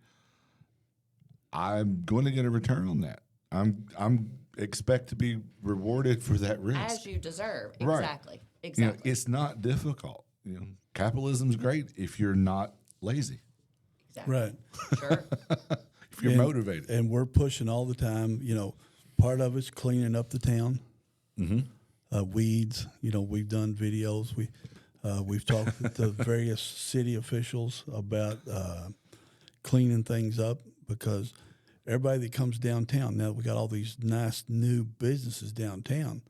I'm going to get a return on that. I'm expect to be rewarded for that risk. As you deserve. Right. Exactly. You know, Exactly. it's not difficult. Capitalism's great if you're not lazy, Exactly. Right. Sure. if you're motivated. And we're pushing all the time. Part of it's cleaning up the town. Weeds. We've done videos. We've talked with the various city officials about cleaning things up, because everybody that comes downtown, now we got all these nice new businesses downtown.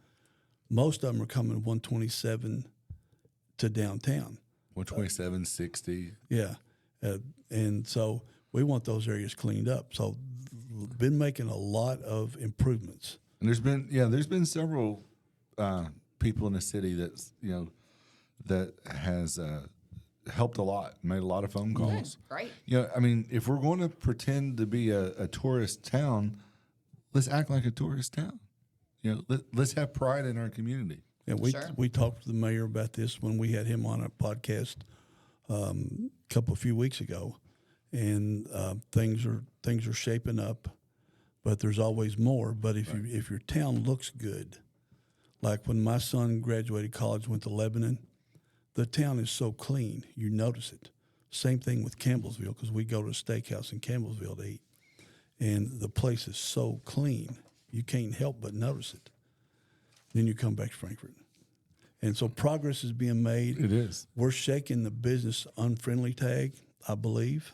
Most of them are coming 127 to downtown. 127, 60. Yeah. And so we want those areas cleaned up. So been making a lot of improvements. And there's been several people in the city that's that has helped a lot, made a lot of phone calls. Great. I mean, if we're going to pretend to be a tourist town, let's act like a tourist town. Let's have pride in our community. And we talked to the mayor about this when we had him on a podcast a few weeks ago, and things are shaping up, but there's always more. But if your town looks good, like when my son graduated college, went to Lebanon, the town is so clean, you notice it. Same thing with Campbellsville, because we go to a steakhouse in Campbellsville to eat, and the place is so clean, you can't help but notice it. Then you come back to Frankfort. And so progress is being made. It is. We're shaking the business unfriendly tag, I believe,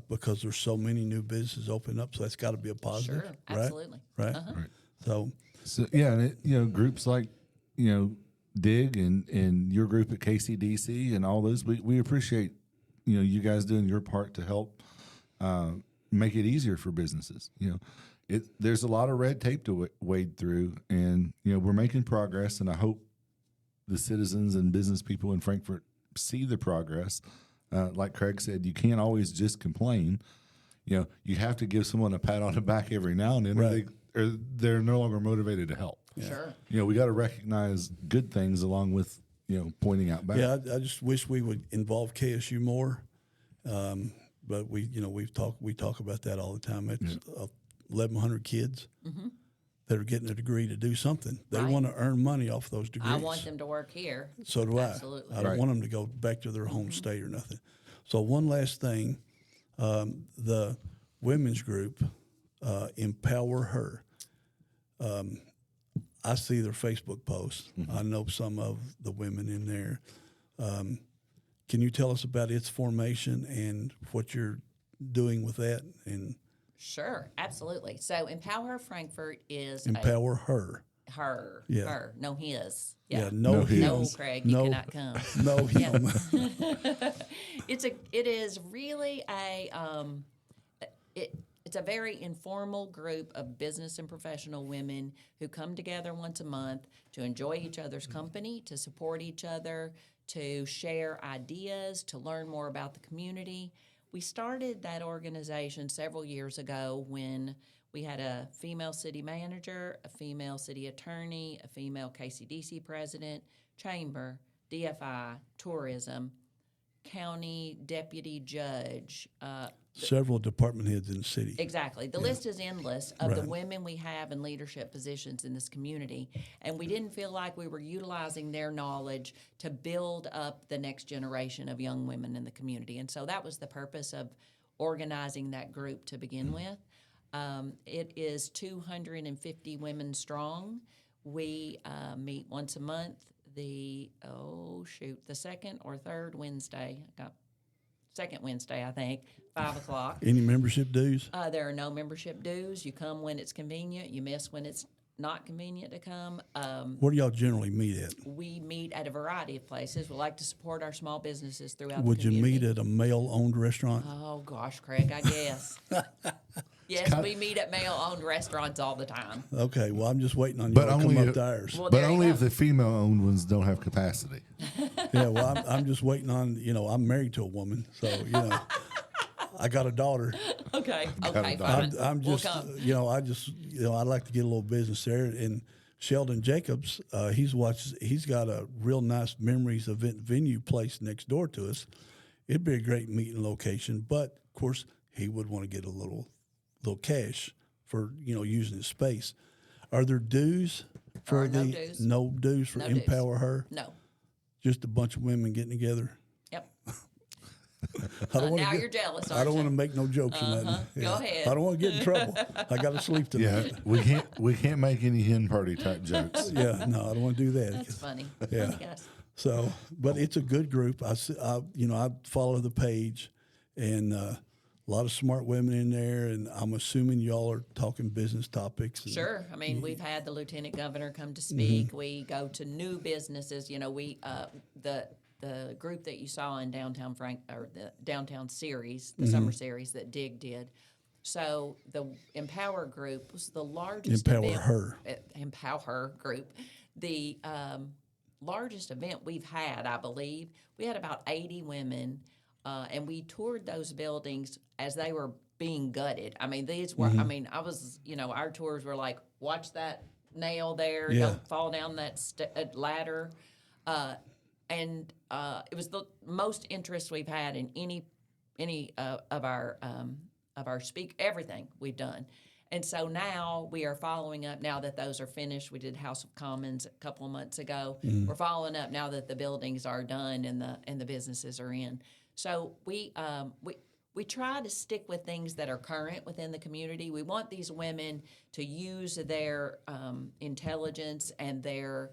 because there's so many new businesses opening up, so that's got to be a positive. Sure. Right? Absolutely. Right? Right. So yeah, and groups like Dig and your group at KCDC and all those, we appreciate you guys doing your part to help make it easier for businesses. There's a lot of red tape to wade through, and we're making progress, and I hope the citizens and business people in Frankfort see the progress. Like Craig said, you can't always just complain. You have to give someone a pat on the back every now and then, Right. or they're no longer motivated to help. Sure. We got to recognize good things along with pointing out bad. yeah, I just wish we would involve KSU more, but we talk about that all the time. It's 1,100 kids that are getting a degree to do something. They Right. want to earn money off those degrees. I want them to work here. So do Absolutely. I. I don't want them to go back to their home state or nothing. So one last thing, the women's group, Empower Her. I see their Facebook posts. I know some of the women in there. Can you tell us about its formation and what you're doing with that? And Sure. Absolutely. So Empower Frankfort is Empower Her. her. Yeah. Her. No his. Yeah, No no him. No, him. Craig, you No, cannot come. no him. It is really it's a very informal group of business and professional women who come together once a month to enjoy each other's company, to support each other, to share ideas, to learn more about the community. We started that organization several years ago when we had a female city manager, a female city attorney, a female KCDC president, chamber, DFI, tourism, county deputy judge. Several department heads in the city. Exactly. The list is endless of the Right. women we have in leadership positions in this community. And we didn't feel like we were utilizing their knowledge to build up the next generation of young women in the community. And so that was the purpose of organizing that group to begin with. It is 250 women strong. We meet once a month. The second or third Wednesday. Second Wednesday, I think, 5 o'clock. Any membership dues? There are no membership dues. You come when it's convenient. You miss when it's not convenient to come. Where do y'all generally meet at? We meet at a variety of places. We like to support our small businesses throughout Would the you community. meet at a male-owned restaurant? Oh, gosh, Craig, I guess. Yes, we meet at male-owned restaurants all the time. Okay, well, I'm just waiting on you But to come only up if- to ours. Well, But there you only go. if the female-owned ones don't have capacity. Yeah, well, I'm just waiting on, I'm married to a woman, so, I got a daughter. Okay, a fine. I'm We'll just, come. I'd like to get a little business there. And Sheldon Jacobs, he's got a real nice memories event venue place next door to us. It'd be a great meeting location, but of course he would want to get a little little cash for using the space. Are there dues for are no the dues. no dues for No dues. Empower Her? No. Just a bunch of women getting together. Yep. I don't wanna Now get- you're jealous, I aren't don't want to you? make no jokes or nothing. Go ahead. I don't want to get in trouble. I got to sleep Yeah, tonight. we can't make any hen party type jokes. Yeah, no, I don't want to do that. That's funny. Yeah. Funny guys. So, but it's a good group. I follow the page, and a lot of smart women in there. And I'm assuming y'all are talking business topics. And, Sure. I mean, we've had the lieutenant governor come to speak. We go to new businesses. We the group that you saw in downtown or the downtown series, the summer series that Dig did. So the Empower group was the largest Empower Her. Empower Her group, the largest event we've had. I believe we had about 80 women, and we toured those buildings as they were being gutted. I mean, these were. I mean, I was. Our tours were like, watch that nail there. Yeah. Don't fall down that ladder. And it was the most interest we've had in any of our everything we've done. And so now we are following up. Now that those are finished, we did House of Commons a couple of months ago. We're following up now that the buildings are done and the businesses are in. So we try to stick with things that are current within the community. We want these women to use their intelligence and their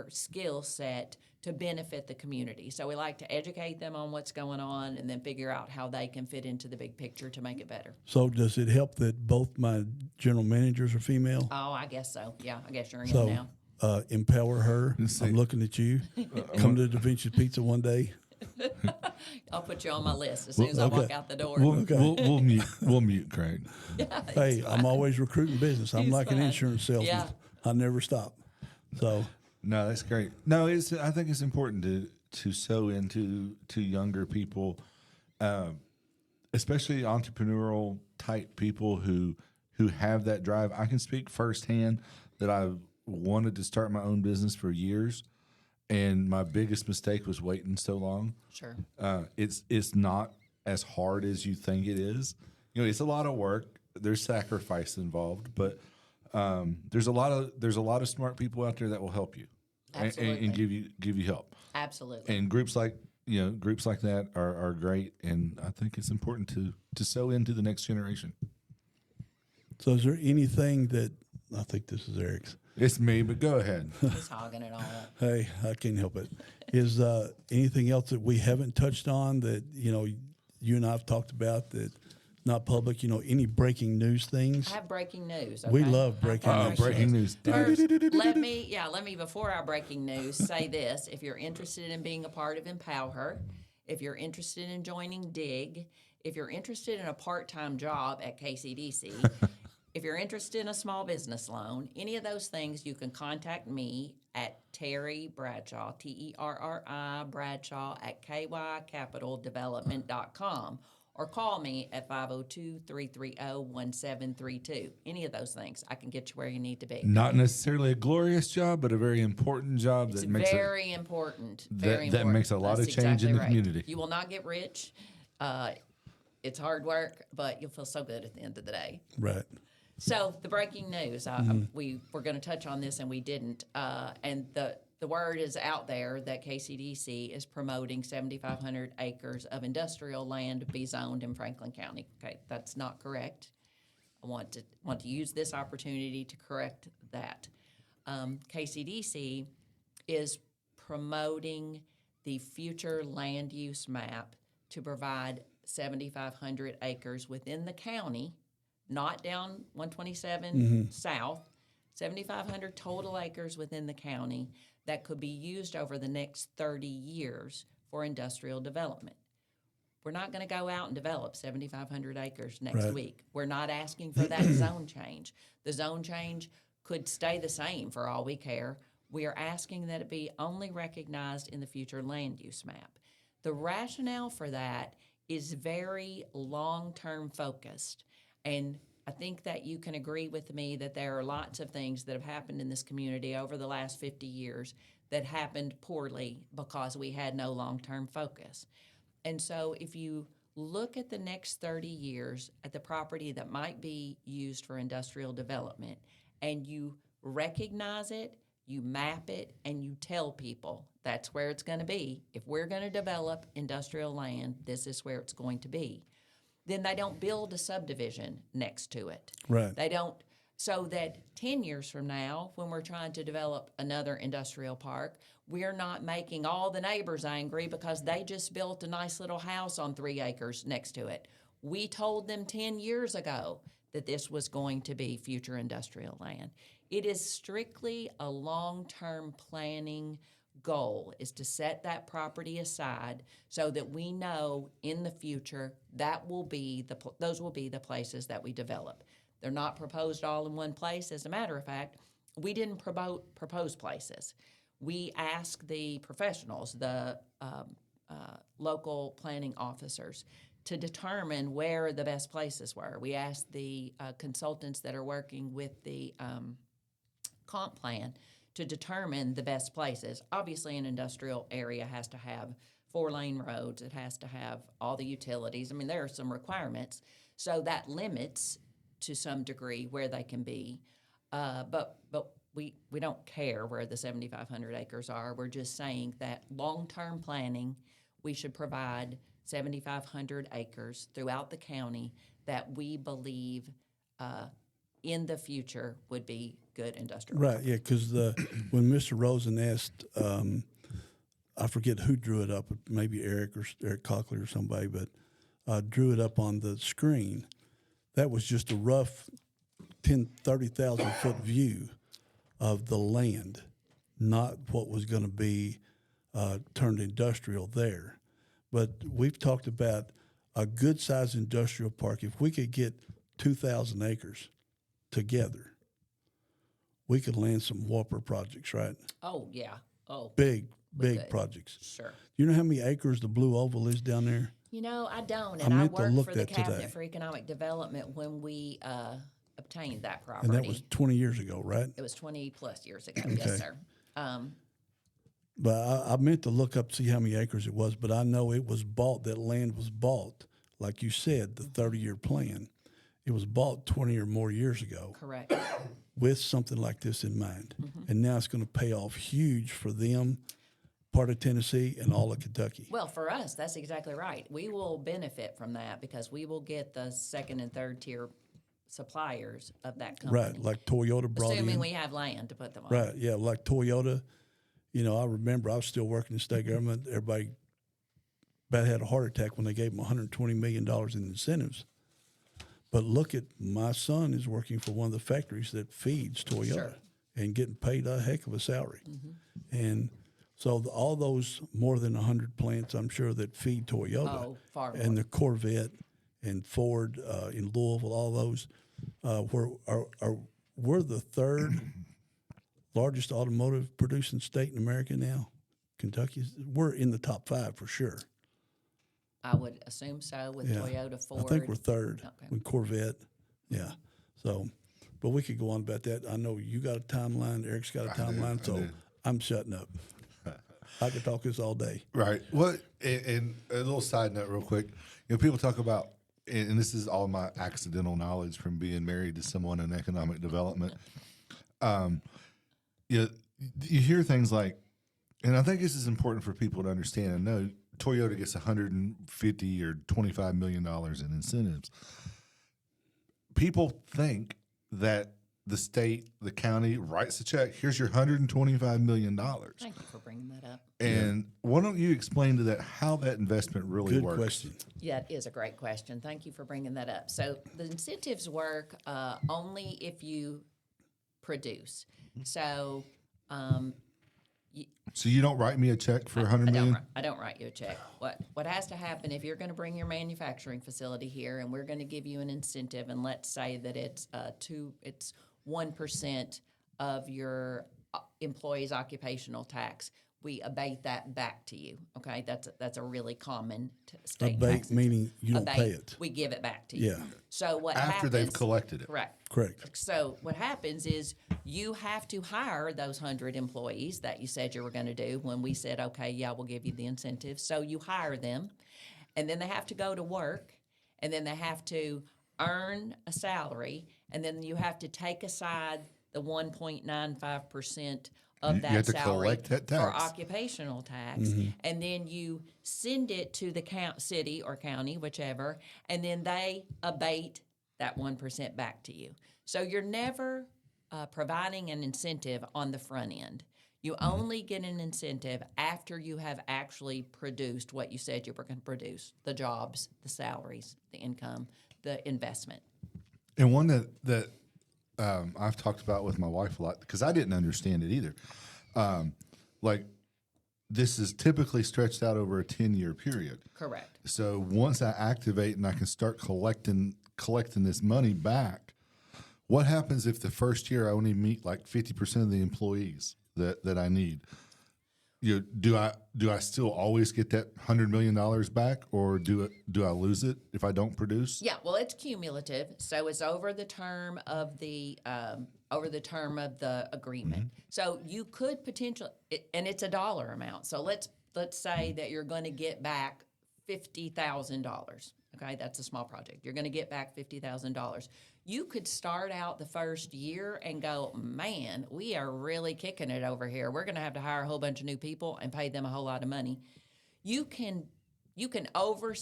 skill set to benefit the community. So we like to educate them on what's going on and then figure out how they can fit into the big picture to make it better. So does it help that both my general managers are female? Oh, I guess so. Yeah, I guess you're in So now. Empower Her. I'm looking at you. Come to Da Vinci's Pizza one day. I'll put you on my list as soon as I walk out the door. We'll mute Craig. Hey, I'm always recruiting business. I'm He's like an fine. insurance salesman. Yeah. I never stop. So No, that's great. No, I think it's important to sow into younger people, especially entrepreneurial type people who have that drive. I can speak firsthand that I've wanted to start my own business for years, and my biggest mistake was waiting so long. Sure. It's not as hard as you think it is. It's a lot of work. There's sacrifice involved, but there's a lot of smart people out there that will help you and give you help. Absolutely. And groups like that are great, and I think it's important to sow into the next generation. So is there anything that, I think this is Eric's. It's me, but go ahead. He's hogging it all up. Hey, I can't help it. Is anything else that we haven't touched on that, you and I have talked about that not public, any breaking news things? I have breaking news. We okay? love breaking I've got news. Breaking news. First, let me before our breaking news say this: if you're interested in being a part of Empower Her, if you're interested in joining Dig, if you're interested in a part-time job at KCDC, if you're interested in a small business loan, any of those things, you can contact me at Terri Bradshaw, Terri Bradshaw at kycapitaldevelopment.com. Or call me at 502-330-1732. Any of those things, I can get you where you need to be. Not necessarily a glorious job, but a very important job It's that makes very important. that makes a lot of That's change in the right. community. You will not get rich. It's hard work, but you'll feel so good at the end of the day. Right. So the breaking news, we were going to touch on this and we didn't. And the word is out there that KCDC is promoting 7,500 acres of industrial land to be zoned in Franklin County. Okay, that's not correct. I want to use this opportunity to correct that. KCDC is promoting the future land use map to provide 7,500 acres within the county, not down 127 south, 7,500 total acres within the county that could be used over the next 30 years for industrial development. We're not going to go out and develop 7,500 acres next Right. week. We're not asking for that zone change. The zone change could stay the same for all we care. We are asking that it be only recognized in the future land use map. The rationale for that is very long-term focused. And I think that you can agree with me that there are lots of things that have happened in this community over the last 50 years that happened poorly because we had no long-term focus. And so if you look at the next 30 years at the property that might be used for industrial development, and you recognize it, you map it, and you tell people that's where it's going to be. If we're going to develop industrial land, this is where it's going to be. Then they don't build a subdivision next to it. Right. They don't, so that 10 years from now, when we're trying to develop another industrial park, we're not making all the neighbors angry because they just built a nice little house on 3 acres next to it. We told them 10 years ago that this was going to be future industrial land. It is strictly a long-term planning goal, is to set that property aside so that we know in the future that will be those will be the places that we develop. They're not proposed all in one place. As a matter of fact, we didn't propose places. We asked the professionals, the local planning officers, to determine where the best places were. We asked the consultants that are working with the comp plan to determine the best places. Obviously, an industrial area has to have 4-lane roads. It has to have all the utilities. I mean, there are some requirements. So that limits, to some degree, where they can be. But we don't care where the 7,500 acres are. We're just saying that long-term planning, we should provide 7,500 acres throughout the county that we believe in the future would be good industrial. Right, yeah, because when Mr. Rosen asked, I forget who drew it up, maybe Eric Cockley or somebody, but drew it up on the screen. That was just a rough 30,000 foot view of the land, not what was going to be turned industrial there. But we've talked about a good-sized industrial park. If we could get 2,000 acres together, we could land some whopper projects, right? Oh, yeah. Oh, Big could. projects. Sure. You know how many acres the Blue Oval is down there? You know, I don't, I and I meant to worked look for the that today. Cabinet for Economic Development when we obtained that property. And that was 20 years ago, right? It was 20-plus years ago, yes, sir. But I meant to look up, see how many acres it was, but I know it was bought, that land was bought, like you said, the 30-year plan. It was bought 20 or more years ago Correct. with something like this in mind. And now it's going to pay off huge for them, part of Tennessee, and all of Kentucky. Well, for us, that's exactly right. We will benefit from that because we will get the second and third tier suppliers of that company. Right, like Toyota brought Assuming in. we have land to put them on. Right, yeah, like Toyota. You know, I remember I was still working in state government. Everybody about had a heart attack when they gave them $120 million in incentives. But look at, my son is working for one of the factories that feeds Toyota. Sure. And getting paid a heck of a salary. And so all those more than 100 plants, I'm sure, that feed Toyota Far more. and the Corvette and Ford in Louisville, all those, we're the third largest automotive producing state in America now. We're in the top 5 for sure. I would assume so with Toyota, Ford. I think we're third Okay. with Corvette. Yeah. So, but we could go on about that. I know you got a timeline. Eric's got a timeline. So I'm shutting up. I could talk this all day. Right. Well, and a little side note, real quick. You know, people talk about, and this is all my accidental knowledge from being married to someone in economic development. You hear things like, and I think this is important for people to understand and know. Toyota gets $150 or $25 million in incentives. People think that the state, the county writes a check. Here's your $125 million. Thank you for bringing that up. And why don't you explain to that how that investment really Good works? question. Yeah, it is a great question. Thank you for bringing that up. So the incentives work only if you produce. So So you don't write me a check for $100 million? I don't write you a check. What has to happen if you're going to bring your manufacturing facility here and we're going to give you an incentive, and let's say that it's 1% of your employee's occupational tax, we abate that back to you. Okay, that's a really common state Abate tax. meaning you don't Abate, pay it. We give it back to you. Yeah. So what After happens? they've collected it. Correct. So what happens is you have to hire those 100 employees that you said you were going to do when we said, okay, yeah, we'll give you the incentive. So you hire them, and then they have to go to work, and then they have to earn a salary, and then you have to take aside the 1.95% of You that have to salary collect that for tax. occupational tax, and then you send it to the city or county, whichever, and then they abate that 1% back to you. So you're never providing an incentive on the front end. You only get an incentive after you have actually produced what you said you were going to produce: the jobs, the salaries, the income, the investment. And one that I've talked about with my wife a lot, because I didn't understand it either. Like, this is typically stretched out over a 10-year period. Correct. So once I activate and I can start collecting this money back, what happens if the first year I only meet like 50% of the employees that I need? Do I still always get that $100 million back, or do I lose it if I don't produce? Yeah, well, it's cumulative, so it's over the term of the agreement. So you could potentially, and it's a dollar amount. So let's say that you're going to get back $50,000. Okay, that's a small project. You're going to get back $50,000. You could start out the first year and go, man, we are really kicking it over here. We're going to have to hire a whole bunch of new people and pay them a whole lot of money. You can over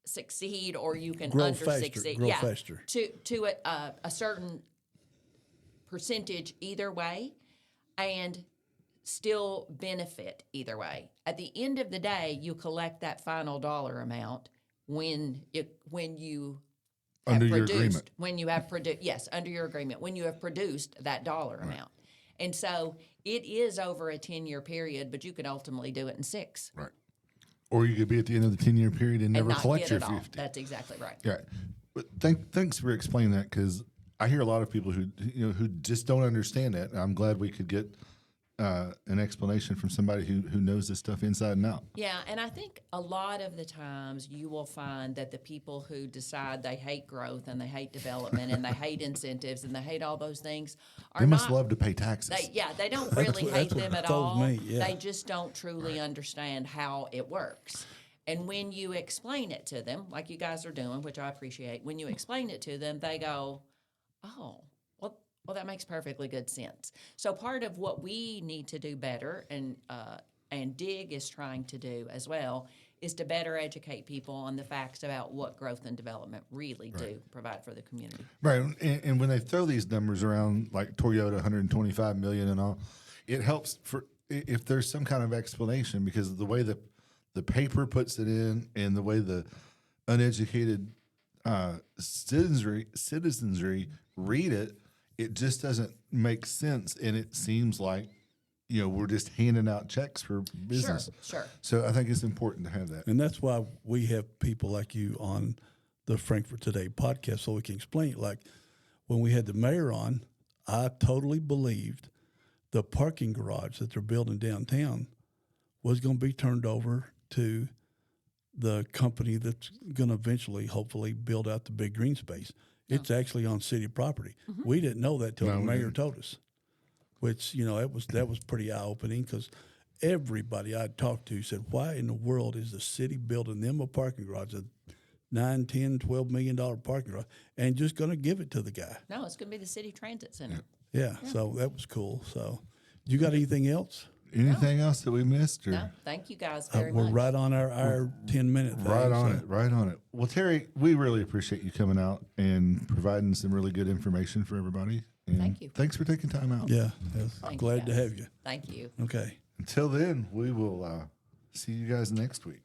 succeed, or you can Grow under faster, succeed. grow faster. To a certain percentage either way, and still benefit either way. At the end of the day, you collect that final dollar amount when you have Under your produced, agreement. when you have produced, yes, under your agreement, when you have produced that dollar amount. And so it is over a 10-year period, but you can ultimately do it in 6. Right. Or you could be at the end of the 10-year period and never not collect get your it all. 50. That's exactly right. Yeah. But thanks for explaining that, because I hear a lot of people who just don't understand that. I'm glad we could get an explanation from somebody who knows this stuff inside and out. Yeah, and I think a lot of the times you will find that the people who decide they hate growth and they hate development and they hate incentives and they hate all those things are They must not, love to pay taxes. they don't really hate that's what them at told all. me, yeah. They just don't truly understand how it works. And when you explain it to them, like you guys are doing, which I appreciate, when you explain it to them, they go, oh, well, that makes perfectly good sense. So part of what we need to do better, and DIG is trying to do as well, is to better educate people on the facts about what growth and development really do provide for the community. Right. And when they throw these numbers around, like Toyota, 125 million and all, it helps for if there's some kind of explanation, because of the way the paper puts it in and the way the uneducated citizenry read it, it just doesn't make sense, and it seems like we're just handing out checks for business. Sure. So I think it's important to have that. And that's why we have people like you on the Frankfort Today podcast, so we can explain it. Like when we had the mayor on, I totally believed the parking garage that they're building downtown was going to be turned over to the company that's going to eventually, hopefully, build out the big green space. It's actually on city property. We didn't know that till the mayor told us, which, that was pretty eye-opening, because everybody I talked to said, why in the world is the city building them a parking garage, a $9, $10, $12 million parking garage, and just going to give it to the guy? No, it's going to be the city transit center. Yeah, so that was cool. So you got anything else? Anything else that we missed? Or? No, thank you guys very We're much. right on our 10-minute thing. Right on it. Well, Terry, we really appreciate you coming out and providing some really good information for everybody. And Thank you. Thanks for taking time out. Yeah, yes. Thank you, Glad to guys. have you. Thank you. Okay. Until then, we will see you guys next week.